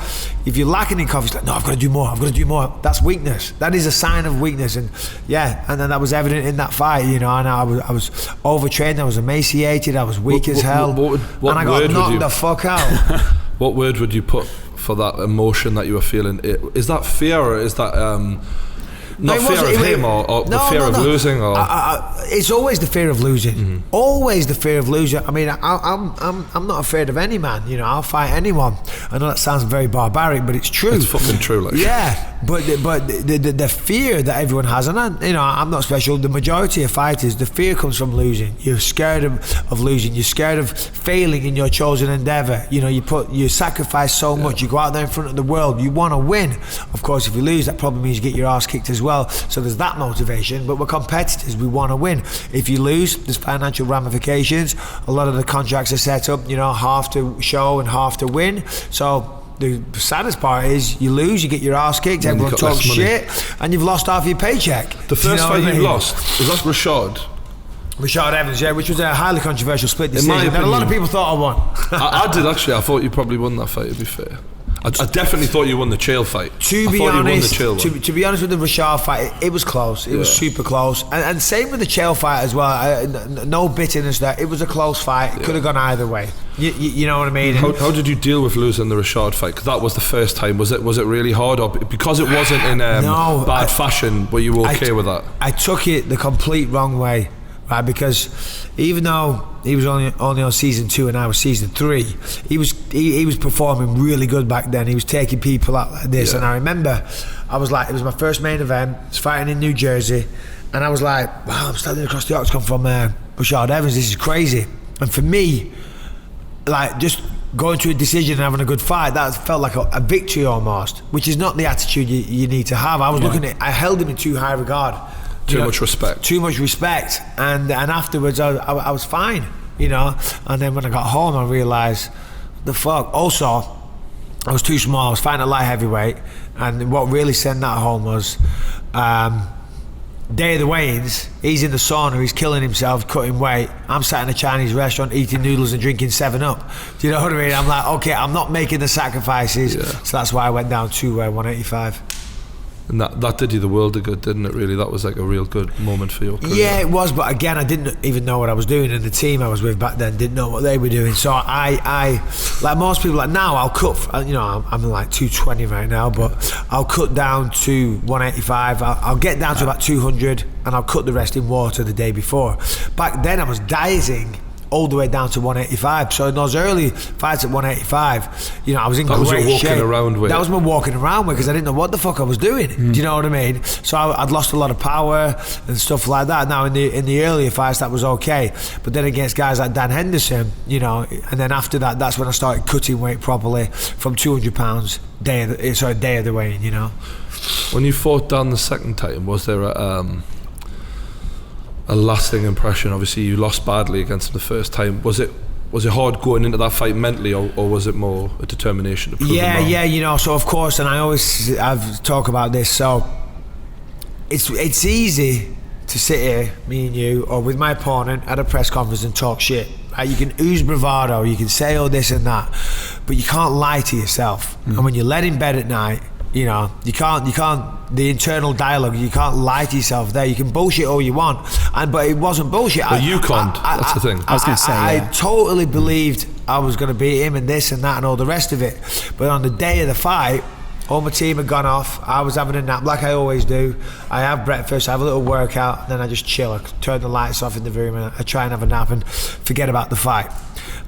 lacking in confidence, like, no, I've got to do more, that's weakness. That is a sign of weakness. And then that was evident in that fight, and I was overtrained, I was emaciated, I was weak as hell, and I got knocked the fuck out. What word would you put for that emotion that you were feeling? Is that fear, or is that not fear of him, or the fear of losing? Or it's always the fear of losing. Always the fear of losing. I mean, I'm not afraid of any man. I'll fight anyone. I know that sounds very barbaric, but it's true. It's fucking true, like. Yeah, but the fear that everyone has, and I'm not special. The majority of fighters, the fear comes from losing. You're scared of losing. You're scared of failing in your chosen endeavor. You sacrifice so much. You go out there in front of the world. You want to win. Of course, if you lose, that probably means you get your ass kicked as well. So there's that motivation, but we're competitors. We want to win. If you lose, there's financial ramifications. A lot of the contracts are set up, half to show and half to win. So the saddest part is you lose, you get your ass kicked, everyone talks shit, and you've lost half your paycheck. The first fight you lost was that Rashad Evans, which was a highly controversial split decision. And a lot of people thought I won. I did actually. I thought you probably won that fight, to be fair. I definitely thought you won the Chael fight. To be honest with the Rashad fight, it was close. It was super close. And same with the Chael fight as well. No bitterness there. It was a close fight. It could have gone either way. You know what I mean? How did you deal with losing the Rashad fight? Because that was the first time. Was it really hard? Or because it wasn't in bad fashion, were you okay with that? I took it the complete wrong way. Right, because even though he was only on season 2 and I was season 3, he was performing really good back then. He was taking people out like this, and I remember I was like, it was my first main event. I was fighting in New Jersey, and I was like, wow, I'm standing across the octagon from Rashad Evans. This is crazy. And for me, like, just going to a decision and having a good fight, that felt like a victory almost, which is not the attitude you need to have. I was I held him in too high regard. Too much respect, and afterwards I was fine, and then when I got home I realised the fuck. Also, I was too small. I was fighting a light heavyweight, and what really sent that home was day of the weigh-ins. He's in the sauna, he's killing himself, cutting weight. I'm sat in a Chinese restaurant eating noodles and drinking 7-Up. Do you know what I mean? I'm like, okay, I'm not making the sacrifices, so that's why I went down to 185. And that did you the world of good, didn't it, really? That was like a real good moment for your career. Yeah, it was, but again, I didn't even know what I was doing, and the team I was with back then didn't know what they were doing. So I like most people, like now I'll cut, I'm like 220 right now, but I'll cut down to 185. I'll get down to about 200, and I'll cut the rest in water the day before. Back then I was dieting all the way down to 185. So in those early fights at 185, I was in great shape. That was your walking around with. That was my walking around with, because I didn't know what the fuck I was doing. Do you know what I mean? So I'd lost a lot of power and stuff like that. Now in the earlier fights that was okay, but then against guys like Dan Henderson, and then after that, that's when I started cutting weight properly from 200 pounds day of the weigh-in. When you fought Dan the second time, was there a lasting impression? Obviously you lost badly against him the first time. Was it hard going into that fight mentally, or was it more a determination to prove him wrong? So of course, and I've talked about this, so it's easy to sit here, me and you, or with my opponent at a press conference and talk shit. Right? You can ooze bravado, you can say all this and that, but you can't lie to yourself. And when you're led in bed at night, you can't, the internal dialogue, you can't lie to yourself there. You can bullshit all you want, but it wasn't bullshit. But you can't, that's the thing. I was going to say, I totally believed I was going to beat him and this and that and all the rest of it. But on the day of the fight, All my team had gone off. I was having a nap like I always do. I have breakfast, I have a little workout, and then I just chill. I turn the lights off in the room and I try and have a nap and forget about the fight.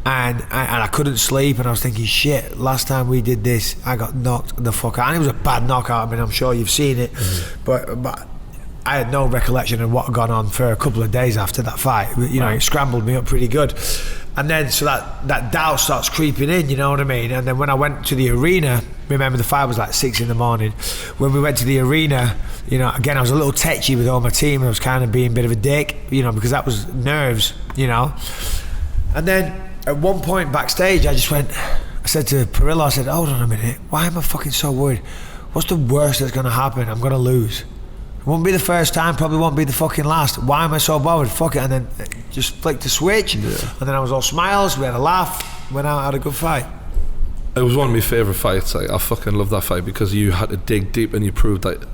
And I couldn't sleep, and I was thinking, shit, last time we did this, I got knocked the fuck out. And it was a bad knockout. I mean, I'm sure you've seen it, but I had no recollection of what had gone on for a couple of days after that fight. You know, it scrambled me up pretty good. And then, so that doubt starts creeping in, you know what I mean? And then when I went to the arena, remember the fight was like 6 a.m. When we went to the arena, you know, again, I was a little tetchy with all my team. I was kind of being a bit of a dick, you know, because that was nerves, you know. And then at one point backstage, I said to Perillo, I said, hold on a minute, why am I fucking so worried? What's the worst that's going to happen? I'm going to lose. It won't be the first time, probably won't be the fucking last. Why am I so bothered? Fuck it. And then just flicked the switch. Yeah. And then I was all smiles, we had a laugh, went out, had a good fight. It was one of my favourite fights. Like, I fucking love that fight because you had to dig deep and you proved that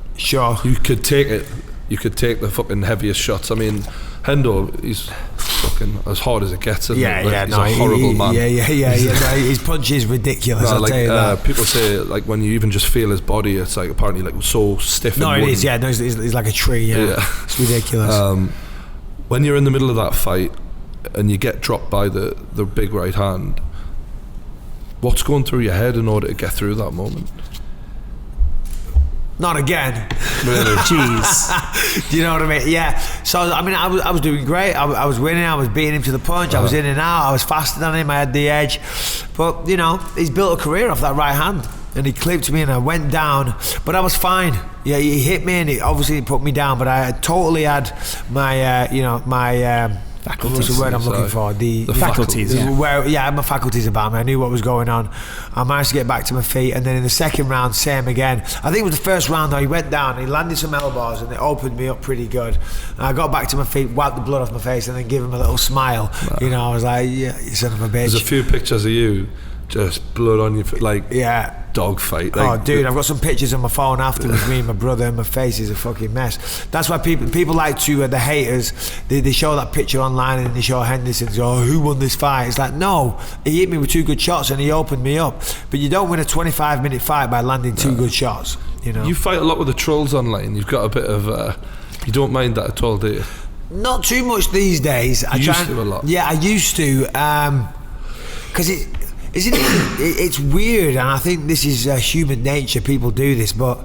you could take it. You could take the fucking heaviest shots. I mean, Hendo, he's fucking as hard as it gets. He's a horrible man. His punch is ridiculous. I'll tell you that. People say like when you even just feel his body, it's like apparently like so stiff. No, it is. Yeah, no, he's like a tree. Yeah, it's ridiculous. When you're in the middle of that fight and you get dropped by the big right hand, what's going through your head in order to get through that moment? Not again. Really? Jeez. Do you know what I mean? Yeah. So I mean, I was doing great. I was winning. I was beating him to the punch. I was in and out. I was faster than him. I had the edge. But you know, he's built a career off that right hand, and he clipped me, and I went down. But I was fine. Yeah, he hit me, and he obviously put me down. But I totally had my, faculties. What's the word I'm looking for? The faculties. I had my faculties about me. I knew what was going on. I managed to get back to my feet, and then in the second round, same again. I think it was the first round though. He went down, he landed some elbows, and it opened me up pretty good. And I got back to my feet, wiped the blood off my face, and then gave him a little smile. Wow. You know, I was like, yeah, you son of a bitch. There's a few pictures of you, just blood on your face, like dog fight. Like, oh, dude, I've got some pictures on my phone afterwards. Me and my brother, and my face is a fucking mess. That's why people like to, the haters, they show that picture online and they show Henderson. Oh, who won this fight? It's like, no, he hit me with 2 good shots and he opened me up. But you don't win a 25-minute fight by landing 2 good shots. You know. You fight a lot with the trolls online. You've got a bit of, you don't mind that at all, do you? Not too much these days. You used to a lot. Yeah, I used to, because it's weird, and I think this is human nature. People do this, but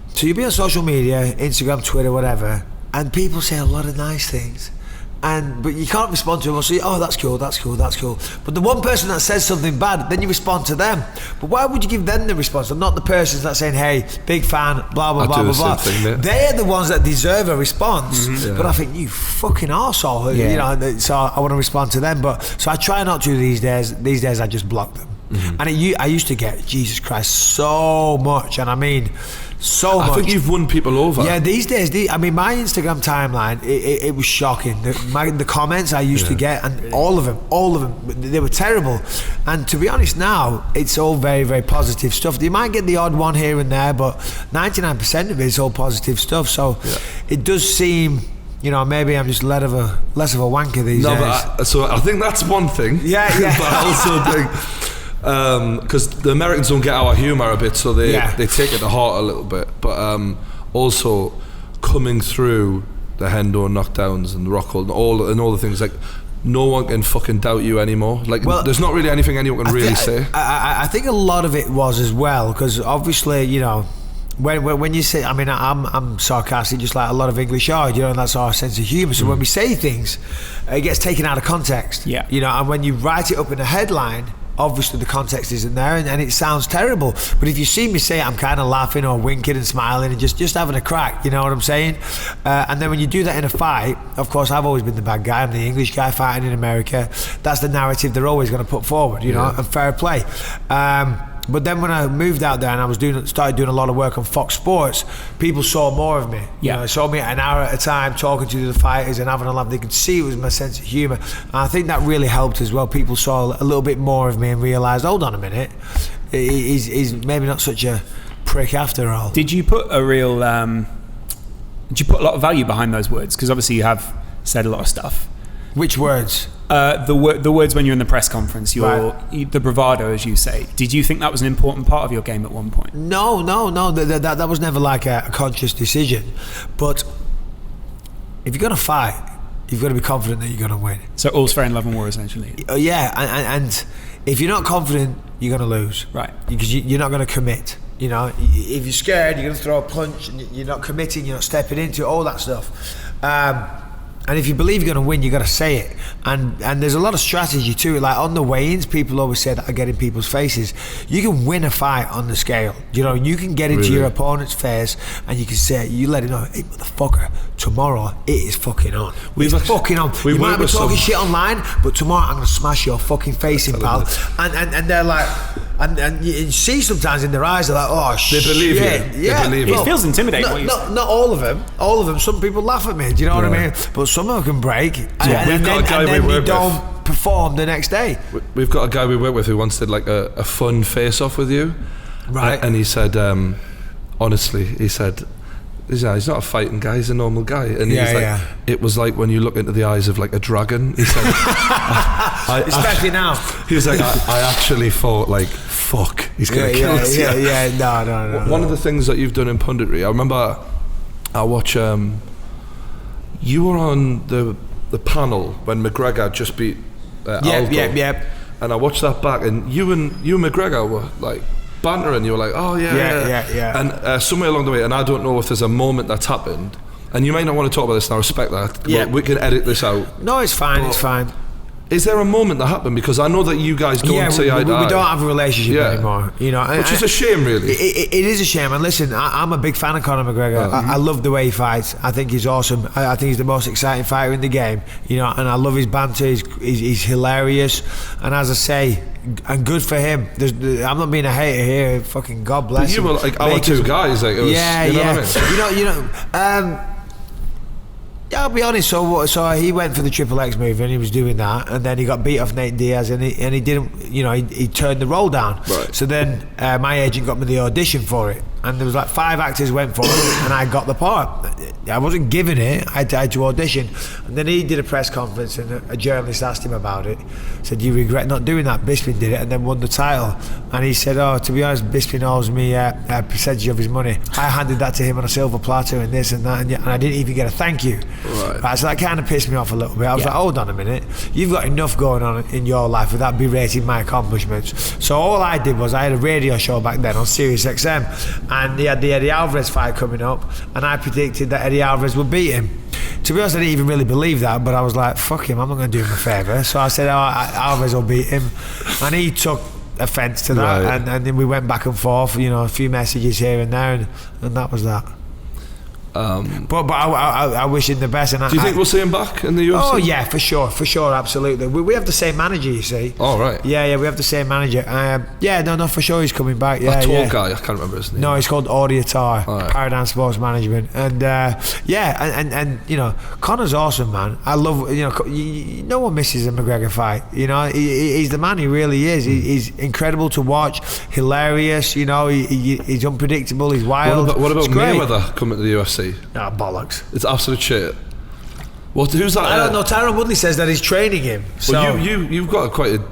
so you'll be on social media, Instagram, Twitter, whatever, and people say a lot of nice things, but you can't respond to them. So that's cool. But the one person that says something bad, then you respond to them. But why would you give them the response and not the person that's saying, hey, big fan, blah blah blah blah blah? They're the ones that deserve a response. Mm-hmm. Yeah. But I think, you fucking arsehole, you know. So I want to respond to them, but so I try not to these days. These days I just block them. Mm-hmm. And I used to get, Jesus Christ, so much, and I mean so much. I think you've won people over. Yeah, these days, I mean, my Instagram timeline, it was shocking. The comments I used to get, and all of them, they were terrible. And to be honest, now it's all very, very positive stuff. You might get the odd one here and there, but 99% of it is all positive stuff. So it does seem, you know, maybe I'm just less of a wanker these days. So I think that's one thing. Yeah. But I also think, because the Americans don't get our humour a bit, so they take it to heart a little bit. But also coming through the Hendo knockdowns and the Rockhold and all the things, like, no one can fucking doubt you anymore. Like, there's not really anything anyone can really say. I think a lot of it was as well, because obviously, you know, when you say, I mean, I'm sarcastic, just like a lot of English are, you know, and that's our sense of humour. So when we say things, it gets taken out of context. Yeah. You know, and when you write it up in a headline, obviously the context isn't there, and it sounds terrible. But if you see me say it, I'm kind of laughing or winking and smiling and just having a crack, you know what I'm saying? And then when you do that in a fight, of course, I've always been the bad guy. I'm the English guy fighting in America. That's the narrative they're always going to put forward, you know, and fair play. But then when I moved out there and I started doing a lot of work on Fox Sports, people saw more of me. You know, saw me an hour at a time talking to the fighters and having a laugh. They could see it was my sense of humour. And I think that really helped as well. People saw a little bit more of me and realised, hold on a minute, he's maybe not such a prick after all. Did you put a real... did you put a lot of value behind those words? Because obviously you have said a lot of stuff. Which words? The words when you're in the press conference, the bravado, as you say. Did you think that was an important part of your game at one point? No. That was never like a conscious decision. But if you're going to fight, you've got to be confident that you're going to win. So all's fair in love and war, essentially. Yeah, and if you're not confident, you're going to lose. Right. Because you're not going to commit. You know, if you're scared, you're going to throw a punch, and you're not committing, you're not stepping into it, all that stuff. And if you believe you're going to win, you got to say it. And there's a lot of strategy to it. Like on the weigh-ins, people always say that I get in people's faces. You can win a fight on the scale. You know, you can get into your opponent's face and you can say, you let him know, hey motherfucker, tomorrow it is fucking on. It's fucking on. You might be talking shit online, but tomorrow I'm going to smash your fucking face in, pal. And they're like, and you see sometimes in their eyes, they're like, oh shit. They believe you. Yeah. They believe it feels intimidating. Not all of them. All of them. Some people laugh at me. Do you know what I mean? But some of them can break. And then you don't perform the next day. We've got a guy we work with who once did like a fun face-off with you. Right. And he said, honestly, he's not a fighting guy, he's a normal guy. And he's like, it was like when you look into the eyes of like a dragon. He said, especially now. He was like, I actually thought like, fuck, he's going to kill us. No. One of the things that you've done in punditry, I remember I watch, you were on the panel when McGregor just beat Aldo. Yep. And I watched that back, and you and McGregor were like bantering. You were like, oh yeah. And somewhere along the way, and I don't know if there's a moment that's happened, and you may not want to talk about this, and I respect that. Yeah. We can edit this out. No, it's fine. It's fine. Is there a moment that happened? Because I know that you guys don't say eye to eye. We don't have a relationship anymore, you know. Which is a shame, really. It is a shame. And listen, I'm a big fan of Conor McGregor. I love the way he fights. I think he's awesome. I think he's the most exciting fighter in the game, you know. And I love his banter. He's hilarious. And as I say, and good for him. I'm not being a hater here. Fucking God bless him. You were like our two guys. Like, it was, you know what I mean? Yeah, I'll be honest. So he went for the Triple X move, and he was doing that, and then he got beat off Nate Diaz, and he didn't. You know, he turned the role down. Right. So then my agent got me the audition for it, and there was like 5 actors went for it, and I got the part. I wasn't given it. I had to audition, and then he did a press conference, and a journalist asked him about it. Said, "Do you regret not doing that?" Bisping did it, and then won the title. And he said, "Oh, to be honest, Bisping owes me a percentage of his money. I handed that to him on a silver platter, and this and that, and I didn't even get a thank you." Right. So that kind of pissed me off a little bit. I was like, hold on a minute, you've got enough going on in your life without berating my accomplishments. So all I did was I had a radio show back then on Sirius XM, and he had the Eddie Alvarez fight coming up, and I predicted that Eddie Alvarez would beat him. To be honest, I didn't even really believe that, but I was like, fuck him, I'm not going to do him a favour. So I said, Alvarez will beat him, and he took offence to that, right. and then we went back and forth, you know, a few messages here and there, and that was that. But I wish him the best. And do you think we'll see him back in the UFC? Oh yeah, for sure, absolutely. We have the same manager, you see. Oh right. Yeah, we have the same manager. No, for sure he's coming back. Yeah, that tall guy, I can't remember his name. No, he's called Audi Attar, right. Paradigm Sports Management, and and you know, Conor's awesome, man. I love, you know, no one misses a McGregor fight. You know, he's the man. He really is. He's incredible to watch. Hilarious. You know, he's unpredictable. He's wild. What about Mayweather coming to the UFC? Ah, bollocks. It's absolute shit. Who's that? I don't know. Tyron Woodley says that he's training him. So. Well, you've got quite a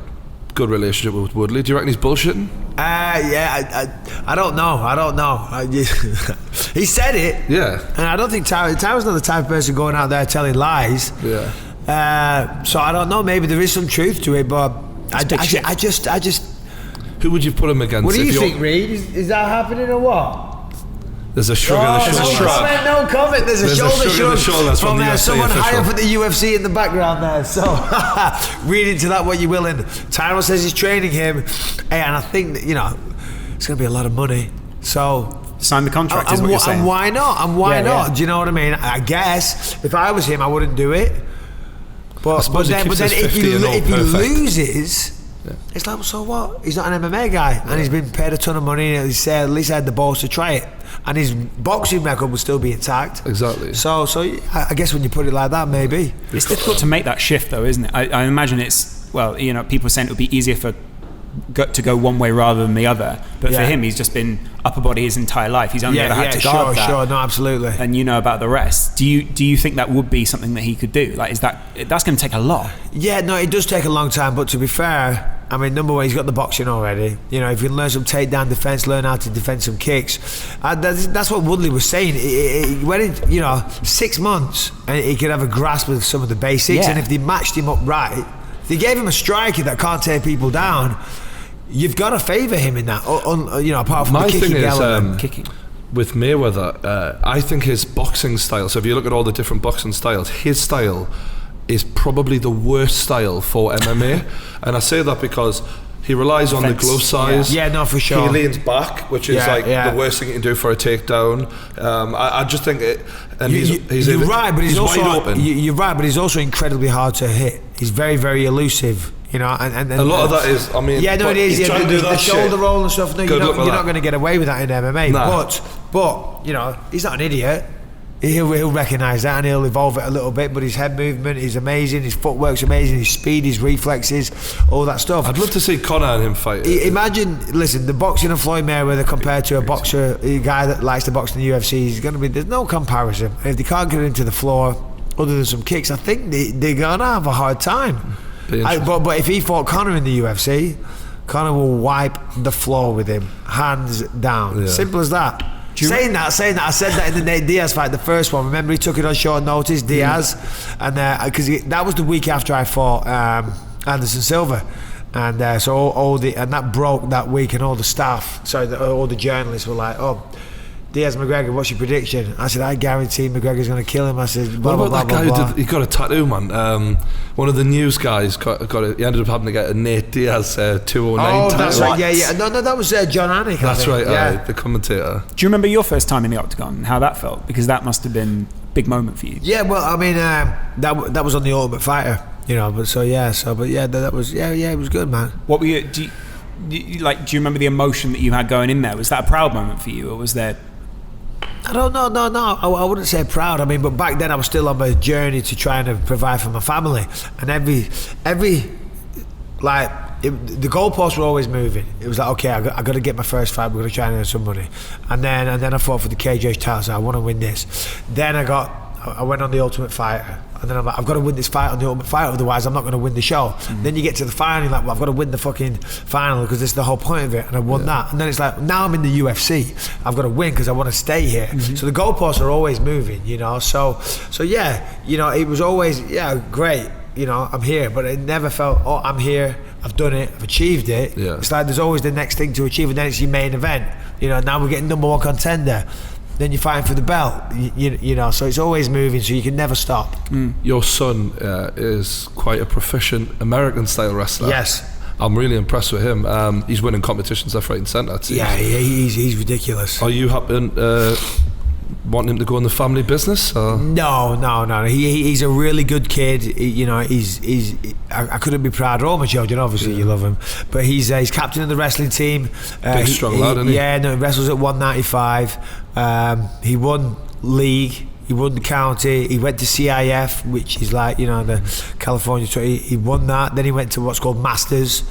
good relationship with Woodley. Do you reckon he's bullshitting? I don't know. He said it. Yeah. And I don't think Tyron's not the type of person going out there telling lies. Yeah. So I don't know. Maybe there is some truth to it, but I just. Who would you put him against? What do you think, Reed? Is that happening or what? There's a shrug in the shoulder. No comment. There's a shoulder shrug from someone high up at the UFC in the background there. So read into that what you will. And Tyrell says he's training him. Hey, and I think that, you know, it's going to be a lot of money. So sign the contract is what you're saying. And why not? Yeah. Do you know what I mean? I guess if I was him, I wouldn't do it. But then if he loses. Yeah. It's like, so what? He's not an MMA guy, and he's been paid a ton of money, and he's at least had the balls to try it, and his boxing record would still be intact. Exactly. So I guess when you put it like that, maybe it's difficult to make that shift, though, isn't it? I imagine it's, well, you know, people are saying it would be easier for to go one way rather than the other. But for him, he's just been upper body his entire life. He's only ever had to guard that. Sure, no, absolutely. And you know about the rest. Do you think that would be something that he could do? Like, that's going to take a lot? Yeah, no, it does take a long time. But to be fair, I mean, number one, he's got the boxing already. You know, if you can learn some takedown defense, learn how to defend some kicks. That's what Woodley was saying. He went in, 6 months, and he could have a grasp of some of the basics. And if they matched him up right, if they gave him a striker that can't tear people down, you've got to favour him in that. Apart from the kicking element. Kicking. With Mayweather, I think his boxing style. So if you look at all the different boxing styles, his style is probably the worst style for MMA. And I say that because he relies on the glove size. Yeah, no, for sure. He leans back, which is the worst thing you can do for a takedown. I just think it. And you're right, but he's also wide open. You're right, but he's also incredibly hard to hit. He's very, very elusive. And a lot of that is, I mean, it is. He's trying to do that shoulder roll and stuff. No, you're not going to get away with that in MMA. Nah. But he's not an idiot. He'll recognise that and he'll evolve it a little bit. But his head movement is amazing. His footwork's amazing. His speed, his reflexes, all that stuff. I'd love to see Conor and him fight. Listen, the boxing of Floyd Mayweather compared to a guy that likes to box in the UFC, there's no comparison. If they can't get into the floor other than some kicks, I think they're gonna have a hard time. But if he fought Conor in the UFC, Conor will wipe the floor with him, hands down. Simple as that. Saying that, I said that in the Nate Diaz fight, the first one. Remember, he took it on short notice, Diaz, and because that was the week after I fought Anderson Silva, and so and that broke that week, and all the staff, all the journalists were like, "Oh, Diaz McGregor, what's your prediction?" I said, "I guarantee McGregor's going to kill him." I said, "Blah, what about blah, that blah, guy blah." He got a tattoo, man. One of the news guys he ended up having to get a Nate Diaz 209 tattoo. That's right. Yeah. No, that was John Anik. That's right. The commentator. Do you remember your first time in the octagon and how that felt? Because that must have been a big moment for you. Yeah. Well, I mean, that was on the Ultimate Fighter. That was it was good, man. What were you? Do you remember the emotion that you had going in there? Was that a proud moment for you, or was there? I don't know. No. I wouldn't say proud. I mean, but back then I was still on my journey to trying to provide for my family, and the goalposts were always moving. It was like, okay, I got to get my first fight. We're going to try and earn some money, and then I fought for the KJ title. So I want to win this. Then I went on the Ultimate Fighter. And then I'm like, I've got to win this fight on the Ultimate Fighter, otherwise I'm not going to win the show. Then you get to the final, you're like, well, I've got to win the fucking final because this is the whole point of it, and I won that. And then it's like, now I'm in the UFC, I've got to win because I want to stay here. So the goalposts are always moving, So yeah, it was always, great, I'm here, but it never felt, oh, I'm here, I've done it, I've achieved it. It's like there's always the next thing to achieve, and then it's your main event. Now we're getting number one contender. Then you're fighting for the belt, so it's always moving, so you can never stop. Your son is quite a proficient American-style wrestler. Yes. I'm really impressed with him. He's winning competitions left, right and centre. Yeah, he's ridiculous. Are you happy wanting him to go in the family business? Or? No. He's a really good kid. I couldn't be prouder. All my children, obviously, you love him. But he's captain of the wrestling team. Big, strong lad, isn't he? Yeah, no, he wrestles at 195. He won league. He won the county. He went to CIF, which is like, the California. He won that. Then he went to what's called Masters.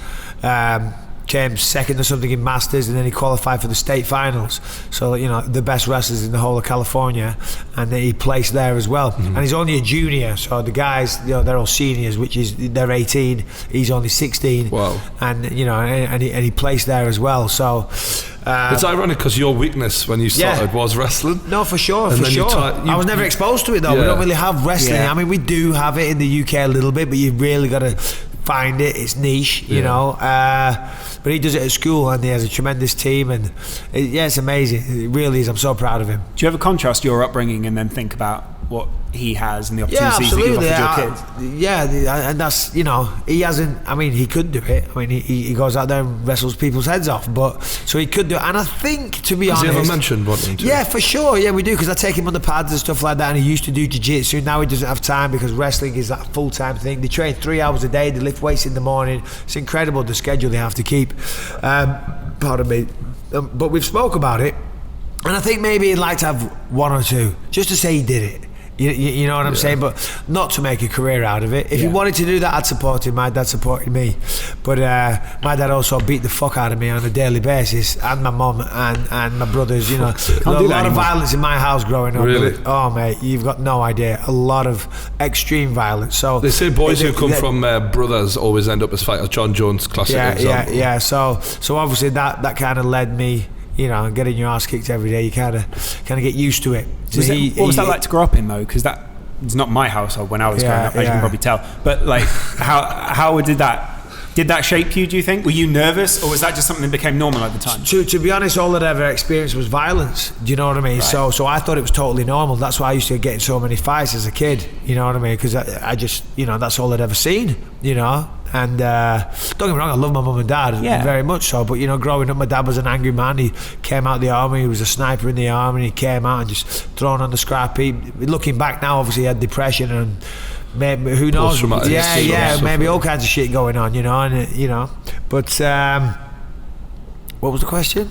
Came second or something in Masters, and then he qualified for the state finals. So the best wrestlers in the whole of California, and then he placed there as well. And he's only a junior, so the guys, they're all seniors, which is they're 18. He's only 16. Wow. And and he placed there as well. So it's ironic because your weakness when you started was wrestling. No, for sure. I was never exposed to it though. We don't really have wrestling. I mean, we do have it in the UK a little bit, but you've really got to find it. It's niche, but he does it at school, and he has a tremendous team, and it's amazing. It really is. I'm so proud of him. Do you ever contrast your upbringing and then think about what he has and the opportunities that you've offered your kids? Yeah, and that's, he hasn't, I mean, he could do it. I mean, he goes out there and wrestles people's heads off, but so he could do it. And I think, to be honest, has he ever mentioned wanting to? Yeah, for sure. Yeah, we do, because I take him on the pads and stuff like that, and he used to do jiu-jitsu. Now he doesn't have time because wrestling is that full-time thing. They train 3 hours a day, they lift weights in the morning. It's incredible the schedule they have to keep. Pardon me. But we've spoke about it, and I think maybe he'd like to have one or two, just to say he did it. You know what I'm saying? But not to make a career out of it. If he wanted to do that, I'd support him. My dad supported me. But my dad also beat the fuck out of me on a daily basis, and my mum and my brothers, you know. A lot of violence in my house growing up. Really? Oh, mate, you've got no idea. A lot of extreme violence. So they say boys who come from brothers always end up as fighters. John Jones, classic example. Yeah. So obviously that kind of led me, you know, getting your ass kicked every day. You kind of get used to it. So what was that like to grow up in though? Because that it's not my household when I was growing up, as you can probably tell. But like, how did that shape you? Do you think? Were you nervous, or was that just something that became normal at the time? To be honest, all I'd ever experienced was violence. Do you know what I mean? Right. So I thought it was totally normal. That's why I used to get in so many fights as a kid. You know what I mean? Because I just, you know, that's all I'd ever seen. You know. And don't get me wrong, I love my mum and dad very much so, but you know, growing up, my dad was an angry man. He came out of the army, he was a sniper in the army, and he came out and just thrown on the scrap heap. Looking back now, obviously he had depression and maybe, who knows, maybe all kinds of shit going on, you know. And but what was the question?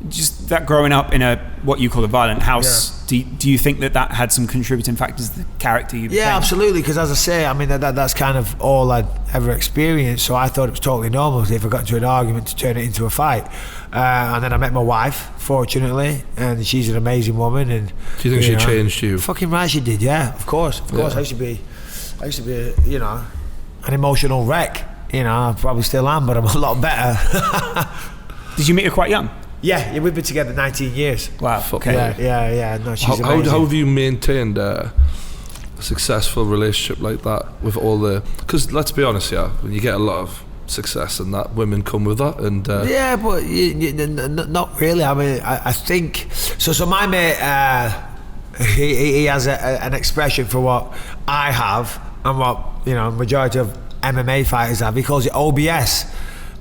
Just that growing up in what you call a violent house, do you think that had some contributing factors to the character you became? Yeah, absolutely, because as I say, I mean, that's kind of all I'd ever experienced, so I thought it was totally normal if I got into an argument to turn it into a fight. And then I met my wife, fortunately, and she's an amazing woman. And do you think she changed you? Fucking right she did, yeah, of course. I used to be you know, an emotional wreck, you know. I probably still am, but I'm a lot better. Did you meet her quite young? Yeah, we've been together 19 years. Wow. Okay. Yeah. No, she's amazing. How have you maintained a successful relationship like that with all the? Because let's be honest, when you get a lot of success and that, women come with that, and but not really. I mean, I think so. My mate, he has an expression for what I have and what, you know, majority of MMA fighters have. He calls it OBS.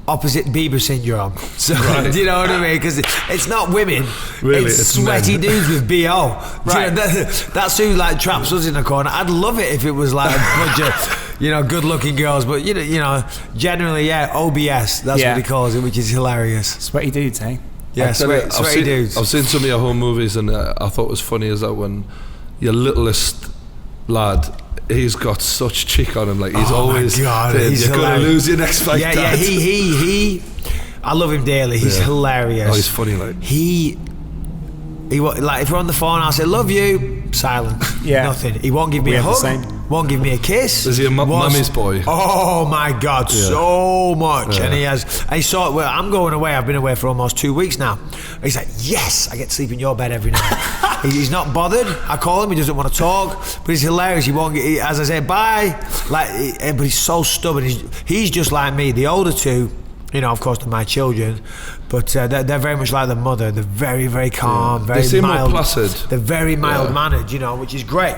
Opposite Bieber syndrome. So, do you know what I mean? Because it's not women, really, it's sweaty men. Dudes with BO. Right. You know, that's who like traps us in the corner. I'd love it if it was like a bunch of, you know, good-looking girls, but you know, generally, OBS. That's what he calls it, which is hilarious. Sweaty dudes, eh? Yeah, sweaty dudes. I've seen some of your home movies, and I thought it was funny is that when your littlest lad, he's got such cheek on him, like he's always saying, you're going to lose your next fight. Yeah, he I love him dearly. He's hilarious. Oh, he's funny, like he like if we're on the phone, I'll say love you, silent. Nothing. He won't give me a hug, won't give me a kiss. Is he a mummy's boy? Oh my God, so much. And he saw it. Well, I'm going away. I've been away for almost 2 weeks now. He's like, yes, I get to sleep in your bed every night. He's not bothered. I call him, he doesn't want to talk, but he's hilarious. He won't get, as I say, bye, but he's so stubborn. He's just like me. The older two, you know, of course, they're my children, but they're very much like their mother. They're very, very calm, very they seem mild. More placid. They're very mild-mannered, you know, which is great.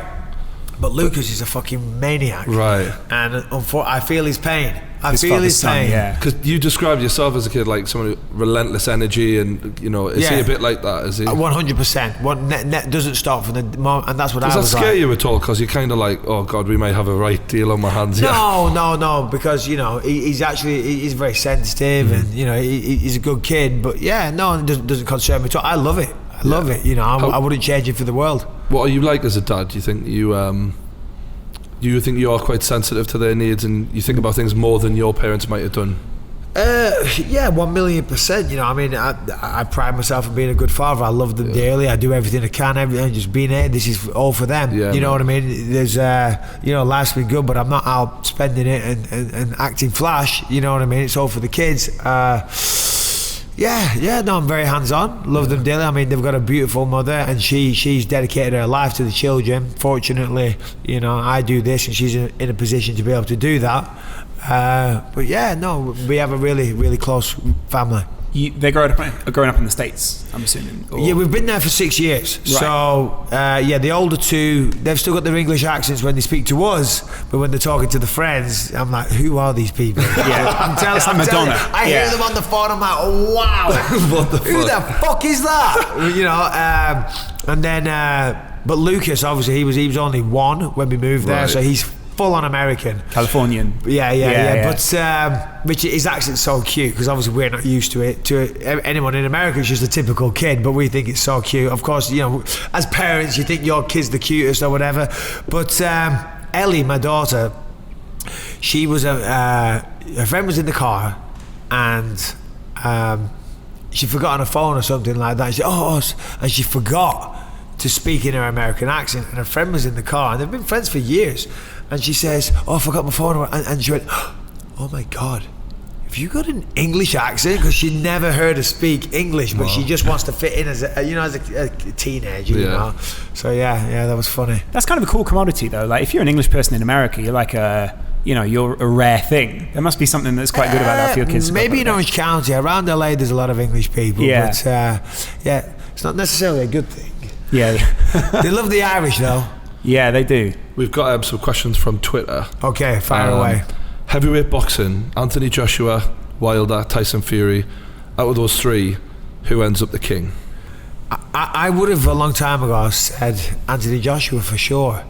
But Lucas is a fucking maniac. Right. And I feel his pain. I feel his pain. Because you described yourself as a kid like someone with relentless energy, and you know, is he a bit like that? Is he? 100%. What doesn't stop from the moment, and that's what I was like. Does that scare you at all? Because you're kind of like, oh God, we might have a right deal on my hands. No, because you know he's very sensitive, and you know he's a good kid. But it doesn't concern me at all. I love it. I love it. You know, I wouldn't change it for the world. What are you like as a dad? Do you think you are quite sensitive to their needs, and you think about things more than your parents might have done? 1,000,000%. You know, I mean, I pride myself on being a good father. I love them dearly. I do everything I can. Everything, just being here. This is all for them. You know what I mean? There's, you know, life's been good, but I'm not out spending it and acting flash. You know what I mean? It's all for the kids. I'm very hands-on. Love them dearly. I mean, they've got a beautiful mother, and she's dedicated her life to the children. Fortunately, you know, I do this, and she's in a position to be able to do that. We have a really, really close family. They're growing up in the States, I'm assuming? Or? Yeah, we've been there for 6 years. Right. So, the older two, they've still got their English accents when they speak to us, but when they're talking to the friends, I'm like, who are these people? I'm telling Madonna. I hear them on the phone, I'm like, oh, wow. What the fuck? Who the fuck is that? You know, and then, but Lucas, obviously, he was only 1 when we moved there, so he's full on American, Californian. Yeah. But which his accent's so cute because obviously we're not used to it. To anyone in America, it's just a typical kid, but we think it's so cute. Of course, you know, as parents, you think your kid's the cutest or whatever. But Ellie, my daughter, she was her friend was in the car, and she forgot on her phone or something like that. She said, and she forgot to speak in her American accent, and her friend was in the car, and they've been friends for years, and she says, I forgot my phone, and she went, oh my God, have you got an English accent? Because she never heard her speak English, but she just wants to fit in as a teenager, you know. So yeah, that was funny. That's kind of a cool commodity though. Like if you're an English person in America, you're like you're a rare thing. There must be something that's quite good about that for your kids. Maybe in Orange County, around LA, there's a lot of English people. Yeah. But it's not necessarily a good thing. Yeah. They love the Irish though. Yeah, they do. We've got some questions from Twitter. Okay, fire away. Heavyweight boxing, Anthony Joshua, Wilder, Tyson Fury. Out of those three, who ends up the king? I would have a long time ago said Anthony Joshua for sure,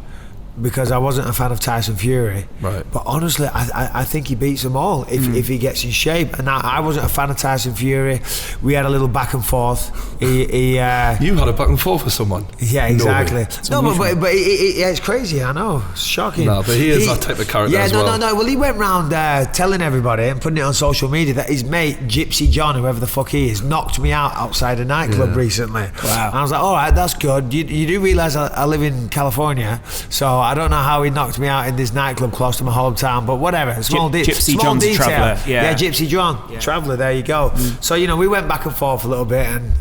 because I wasn't a fan of Tyson Fury. Right. But honestly, I think he beats them all if he gets in shape. And I wasn't a fan of Tyson Fury. We had a little back and forth. You had a back and forth with someone? Yeah, exactly. But it's crazy, I know. It's shocking. No, but he is that type of character as well. No. Well, he went round telling everybody and putting it on social media that his mate, Gypsy John, whoever the fuck he is, knocked me out outside a nightclub recently. Wow. And I was like, all right, that's good. You do realise I live in California, so I don't know how he knocked me out in this nightclub close to my hometown, but whatever. Gypsy John's a traveller. Yeah, Gypsy John, traveller. There you go. So we went back and forth a little bit, and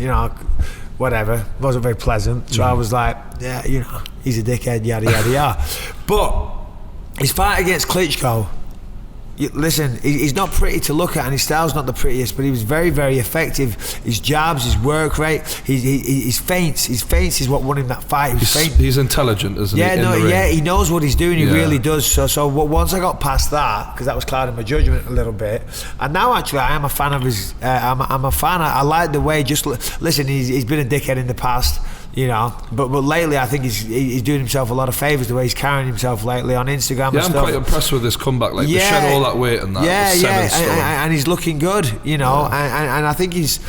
whatever, wasn't very pleasant. So I was like, he's a dickhead, yada yada yada. But his fight against Klitschko, listen, he's not pretty to look at, and his style's not the prettiest, but he was very, very effective. His jabs, his work rate, his feints is what won him that fight. He's intelligent, isn't he? He knows what he's doing. He really does. So once I got past that, because that was clouding my judgment a little bit, and now actually I am a fan of his. I'm a fan. I like the way. Just listen, he's been a dickhead in the past. But lately I think he's doing himself a lot of favours the way he's carrying himself lately on Instagram and stuff. I'm quite impressed with his comeback. Like, they shed all that weight and that. And he's looking good, and I think he's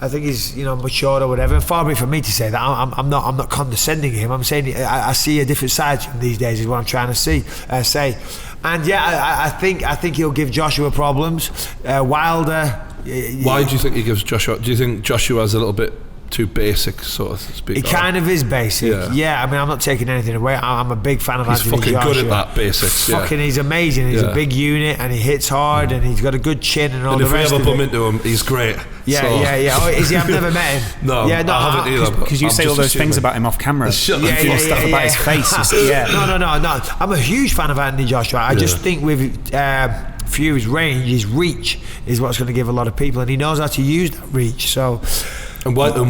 matured or whatever. And far be it from me to say that. I'm not condescending him. I'm saying I see a different side to him these days. Is what I'm trying to say. And I think he'll give Joshua problems. Wilder. Why do you think he gives Joshua? Do you think Joshua's a little bit too basic, sort of speak? He kind of is basic. Yeah, I mean, I'm not taking anything away. I'm a big fan of Anthony Joshua. He's fucking good at that basics. He's amazing. He's a big unit, and he hits hard, and he's got a good chin and all the rest of it. And if we ever bump into him, he's great. Yeah. Oh, is he? I've never met him. No, I haven't either. Because you say all those things about him off camera. Stuff about his face. No. I'm a huge fan of Anthony Joshua. I just think with Fury's range, his reach is what's going to give a lot of people, and he knows how to use that reach. So. And Wilder,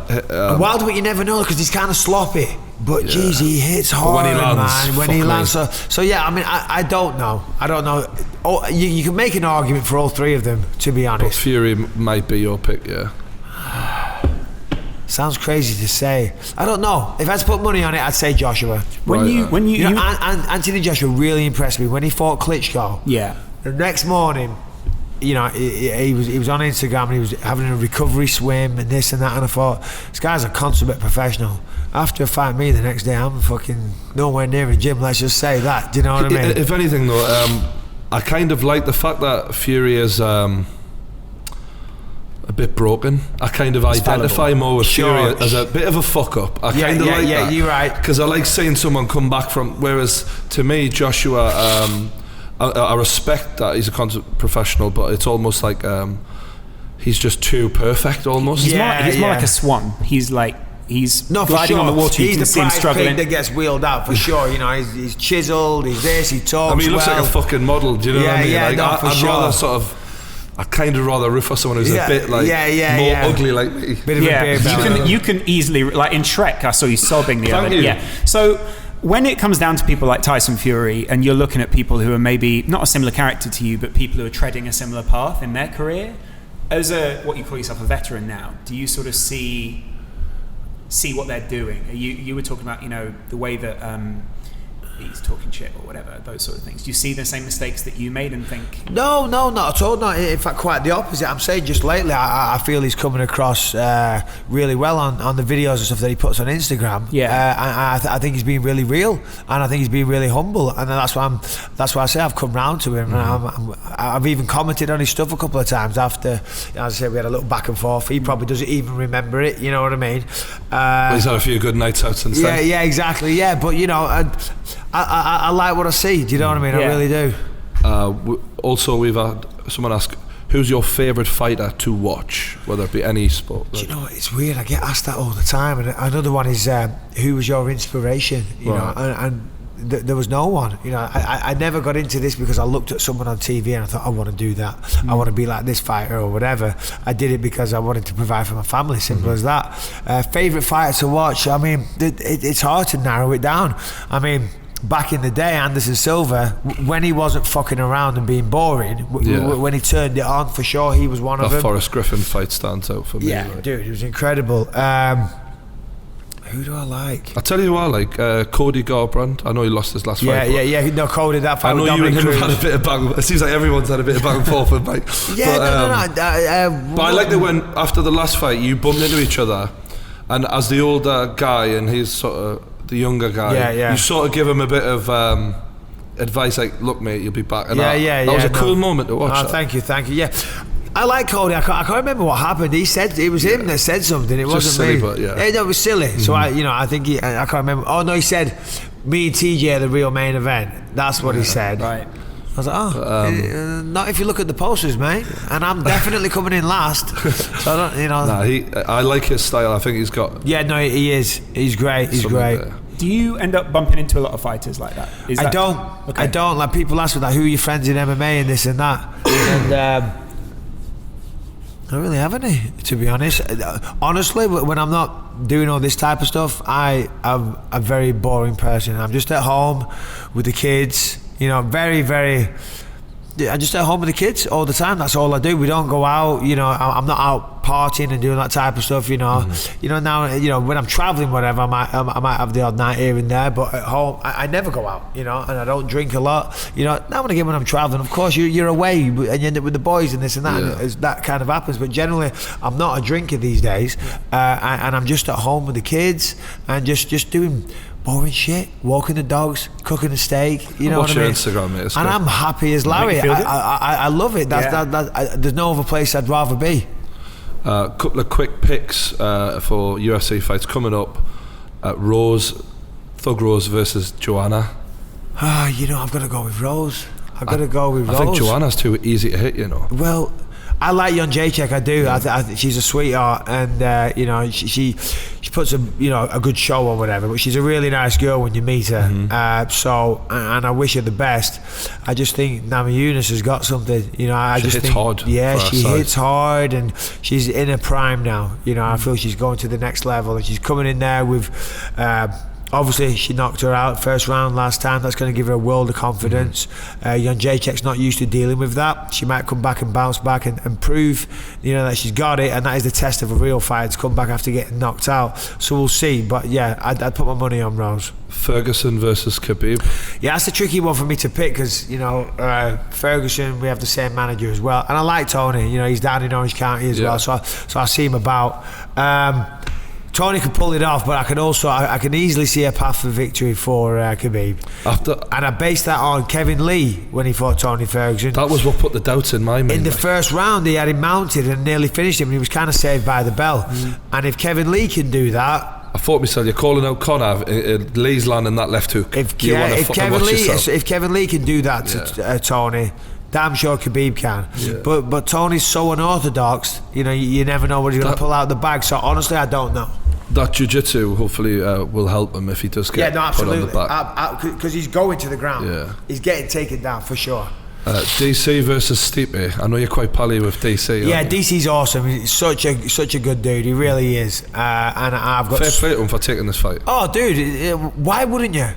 but you never know because he's kind of sloppy. But geez, he hits hard, when he lands. So yeah, I mean, I don't know. Oh, you can make an argument for all three of them, to be honest. But Fury might be your pick, yeah. Sounds crazy to say. I don't know. If I had to put money on it, I'd say Joshua. Anthony Joshua really impressed me when he fought Klitschko. Yeah. The next morning, he was on Instagram and he was having a recovery swim and this and that, and I thought, this guy's a consummate professional. After a fight me the next day, I'm fucking nowhere near a gym, let's just say that. Do you know what I mean? If anything though, I kind of like the fact that Fury is a bit broken. I kind of identify more with Fury as a bit of a fuck up. I kind of like that. You're right. Because I like seeing someone come back from, whereas to me, Joshua, I respect that he's a consummate professional, but it's almost like he's just too perfect almost. He's more like a swan. He's gliding on the water. He's you can see him struggling. That gets wheeled out for sure. He's chiseled. He's this. He talks. I mean, he looks like a fucking model. Do you know what I mean? I'd rather sort of. I kind of rather root for someone who's a bit like more ugly like me. Bit of a beard belly. You can easily, like in Shrek, I saw you sobbing the other day. Yeah. So when it comes down to people like Tyson Fury, and you're looking at people who are maybe not a similar character to you, but people who are treading a similar path in their career, as what you call yourself a veteran now, do you sort of see what they're doing? You were talking about, the way that he's talking shit or whatever, those sort of things? Do you see the same mistakes that you made and think? No, not at all. No, in fact, quite the opposite. I'm saying just lately, I feel he's coming across really well on the videos and stuff that he puts on Instagram. Yeah. I think he's being really real, and I think he's being really humble, and that's why I say I've come round to him. And I've even commented on his stuff a couple of times after, as I say, we had a little back and forth. He probably doesn't even remember it. You know what I mean? Well, he's had a few good nights out since then. Yeah, exactly. Yeah, but you know, I like what I see. Do you know what I mean? I really do. Also, we've had someone ask, who's your favourite fighter to watch, whether it be any sport? Do you know what? It's weird. I get asked that all the time. And another one is, who was your inspiration? You know, and there was no one. You know, I never got into this because I looked at someone on TV and I thought, I want to do that. I want to be like this fighter or whatever. I did it because I wanted to provide for my family. Simple as that. Favourite fighter to watch? I mean, it's hard to narrow it down. I mean, back in the day, Anderson Silva, when he wasn't fucking around and being boring, when he turned it on, for sure, he was one of them. That Forrest Griffin fight stands out for me. Yeah, right? Dude, it was incredible. Who do I like? I'll tell you who I like, Cody Garbrandt. I know he lost his last fight. Yeah. No, Cody, that fight. I know you and him have had a bit of bang. It seems like everyone's had a bit of back and forth with Mike. Yeah, no. But I like that when, after the last fight, you bumped into each other, and as the older guy and he's sort of the younger guy, you sort of give him a bit of advice, like, look mate, you'll be back. And that was a cool moment to watch. Thank you. Yeah, I like Cody. I can't remember what happened. He said it was him that said something. It wasn't silly, me. But it was silly. So I think I can't remember. Oh no, he said me and TJ are the real main event. That's what he said. Right. I was like, not if you look at the posters, mate. And I'm definitely coming in last. So I don't, I like his style. I think he's got. Yeah, no, he is. He's great. He's great. There. Do you end up bumping into a lot of fighters like that? I don't. Okay. I don't. Like, people ask me, like, who are your friends in MMA and this and that, and. I don't really have any, to be honest. Honestly, when I'm not doing all this type of stuff, I am a very boring person. I'm just at home with the kids, you know, I'm just at home with the kids all the time. That's all I do. We don't go out, you know. I'm not out partying and doing that type of stuff, you know. You know, now, you know, when I'm travelling, whatever, I might have the odd night here and there, but at home, I never go out, you know, and I don't drink a lot, you know. Now and again when I'm travelling, of course, you're away and you end up with the boys and this and that, and that kind of happens. But generally, I'm not a drinker these days, and I'm just at home with the kids and just doing boring shit, walking the dogs, cooking a steak, you know what I mean? Instagram, mate, and I'm happy as Larry. I love it. There's no other place I'd rather be. Couple of quick picks for UFC fights coming up. Thug Rose versus Joanna. You know, I've got to go with Rose. I think Joanna's too easy to hit, you know. Well, I like Jan Jacek, I do. I think she's a sweetheart, and you know, she puts a good show or whatever. But she's a really nice girl when you meet her. So, and I wish her the best. I just think Namajunas has got something. You know, she hits hard. Yeah, she hits hard, and she's in her prime now. You know, I feel she's going to the next level, and she's coming in there with. Obviously, she knocked her out first round last time. That's going to give her a world of confidence. Jan Jacek's not used to dealing with that. She might come back and bounce back and prove, you know, that she's got it. And that is the test of a real fighter, to come back after getting knocked out. So we'll see. But yeah, I'd put my money on Rose. Ferguson versus Khabib. Yeah, that's a tricky one for me to pick because, you know, Ferguson, we have the same manager as well. And I like Tony. You know, he's down in Orange County as well. So I see him about. Tony could pull it off, but I can easily see a path for victory for Khabib. And I based that on Kevin Lee when he fought Tony Ferguson. That was what put the doubts in my mind. In the first round, he had him mounted and nearly finished him, and he was kind of saved by the bell. And if Kevin Lee can do that, I thought myself, you're calling out Conor, Lee's landing that left hook. If Kevin Lee can do that to Tony, damn sure Khabib can. But Tony's so unorthodox, you know, you never know what he's going to pull out the bag. So honestly, I don't know. That jiu-jitsu hopefully will help him if he does get put on the back. Because he's going to the ground. He's getting taken down for sure. DC versus Stipe. I know you're quite pally with DC. Yeah, DC's awesome. He's such a good dude. He really is. And I've got fair play to him for taking this fight. Oh, dude, why wouldn't you?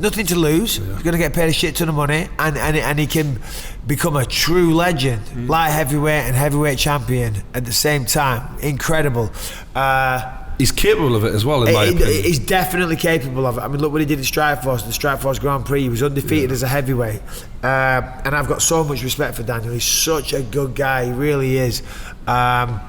Nothing to lose. He's going to get paid a shit ton of money, and he can become a true legend, light heavyweight and heavyweight champion at the same time. Incredible. he's capable of it as well, in my opinion. He's definitely capable of it. I mean, look what he did in Strikeforce, the Strikeforce Grand Prix. He was undefeated as a heavyweight. And I've got so much respect for Daniel. He's such a good guy. He really is. But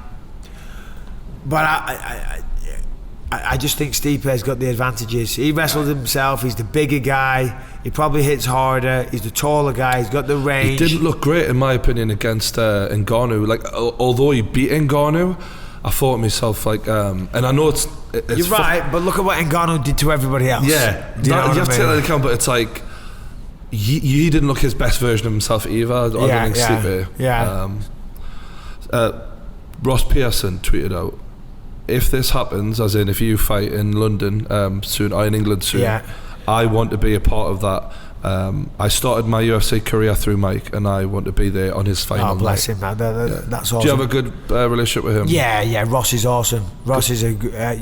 I just think Stipe's got the advantages. He wrestled himself. He's the bigger guy. He probably hits harder. He's the taller guy. He's got the range. He didn't look great, in my opinion, against Ngannou. Like, although he beat Ngannou, I thought to myself, like, and I know it's you're right, but look at what Ngannou did to everybody else. Yeah, you have to take that into account, but it's like he didn't look his best version of himself either. I don't think Stipe. Yeah. Ross Pearson tweeted out, if this happens, as in if you fight in London soon, or in England soon, I want to be a part of that. I started my UFC career through Mike, and I want to be there on his final night. Bless him, man. That's awesome. Do you have a good relationship with him? Yeah. Ross is awesome. Ross is I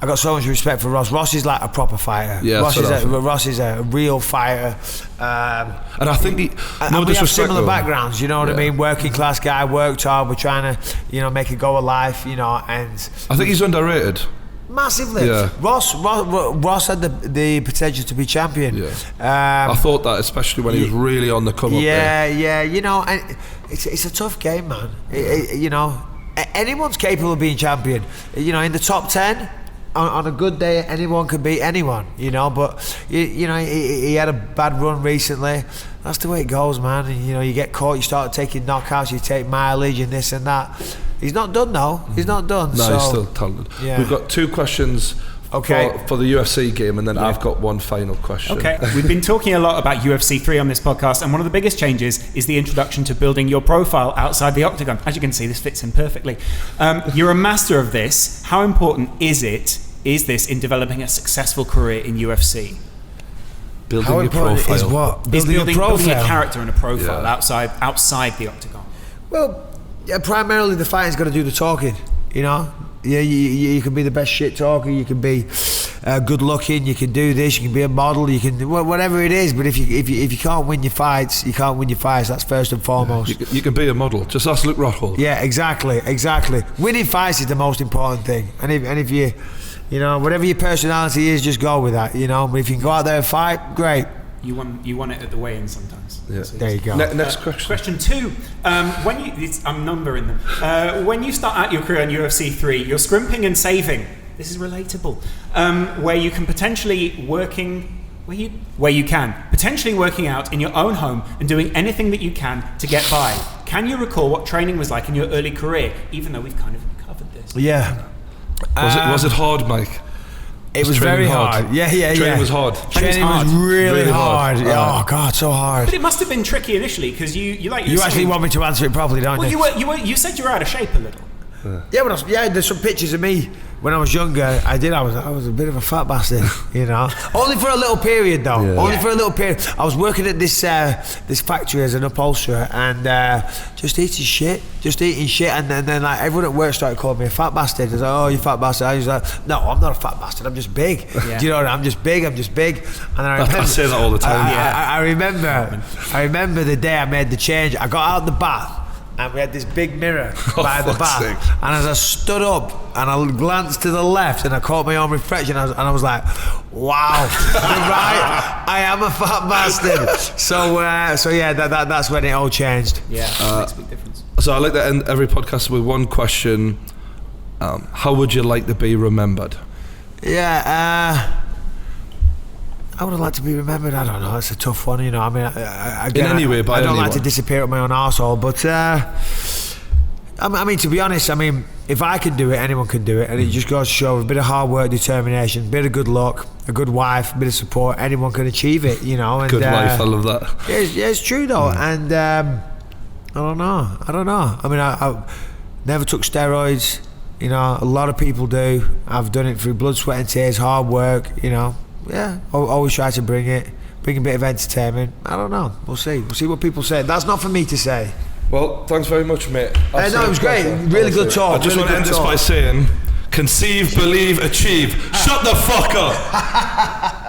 got so much respect for Ross. Ross is like a proper fighter. Yeah, Ross is a real fighter. And I think we have similar backgrounds. You know what I mean? Working class guy, worked hard. We're trying to, make a go of life. And I think he's underrated. Massively. Yeah. Ross had the potential to be champion. Yeah. I thought that, especially when he was really on the come up there. Yeah. And it's a tough game, man. Anyone's capable of being champion. In the top 10, on a good day, anyone can beat anyone. But he had a bad run recently. That's the way it goes, man. And, you get caught, you start taking knockouts, you take mileage and this and that. He's not done though. He's not done. No, he's still talented. Yeah. We've got 2 questions for the UFC game, and then I've got one final question. Okay. We've been talking a lot about UFC 3 on this podcast, and one of the biggest changes is the introduction to building your profile outside the octagon. As you can see, this fits in perfectly. You're a master of this. How important is this in developing a successful career in UFC? Building your profile. Is what? Building a character and a profile outside the octagon. Well, primarily the fighting's got to do the talking. You can be the best shit talker. You can be good looking. You can do this. You can be a model. You can do whatever it is. But if you can't win your fights, you can't win your fights. That's first and foremost. You can be a model. Just ask Luke Rockhold. Yeah, exactly. Winning fights is the most important thing. And if you, whatever your personality is, just go with that. But if you can go out there and fight, great. You won it at the weigh-in sometimes. Yeah. There you go. Next question. Question 2. I'm numbering them. When you start out your career on UFC 3, you're scrimping and saving. This is relatable. Where you can potentially working out in your own home and doing anything that you can to get by. Can you recall what training was like in your early career? Even though we've kind of covered this. Yeah. Was it hard, Mike? It was very hard. Yeah. Training was hard. Training was really hard. Oh God, so hard. But it must have been tricky initially because you actually want me to answer it properly, don't you? Well, you said you were out of shape a little. Yeah, there's some pictures of me when I was younger. I was a bit of a fat bastard, Only for a little period though. Yeah. Only for a little period. I was working at this factory as an upholsterer and just eating shit, and then like everyone at work started calling me a fat bastard. I was like, oh, you fat bastard. I was like, no, I'm not a fat bastard. I'm just big. Yeah. Do you know what I mean? I'm just big. And I say that all the time. I remember the day I made the change. I got out of the bath. And we had this big mirror by the bath. And as I stood up and I glanced to the left and I caught my own reflection, and I was like, wow, you're right, I am a fat bastard. So yeah, that's when it all changed. Yeah, makes a big difference. So I like to end every podcast with one question. How would you like to be remembered? Yeah, I would have liked to be remembered. I don't know. It's a tough one, I mean, I don't like to disappear up my own arsehole, but I mean, to be honest, if I can do it, anyone can do it, and it just goes to show a bit of hard work, determination, a bit of good luck, a good wife, a bit of support. Anyone can achieve it, And, good life. I love that. Yeah, it's true though, and I don't know. I mean, I never took steroids. A lot of people do. I've done it through blood, sweat, and tears, hard work. Yeah, always try to bring a bit of entertainment. I don't know. We'll see what people say. That's not for me to say. Well, thanks very much, mate. No, it was great. Really good talk. I just want to end this by saying, conceive, believe, achieve. Shut the fuck up.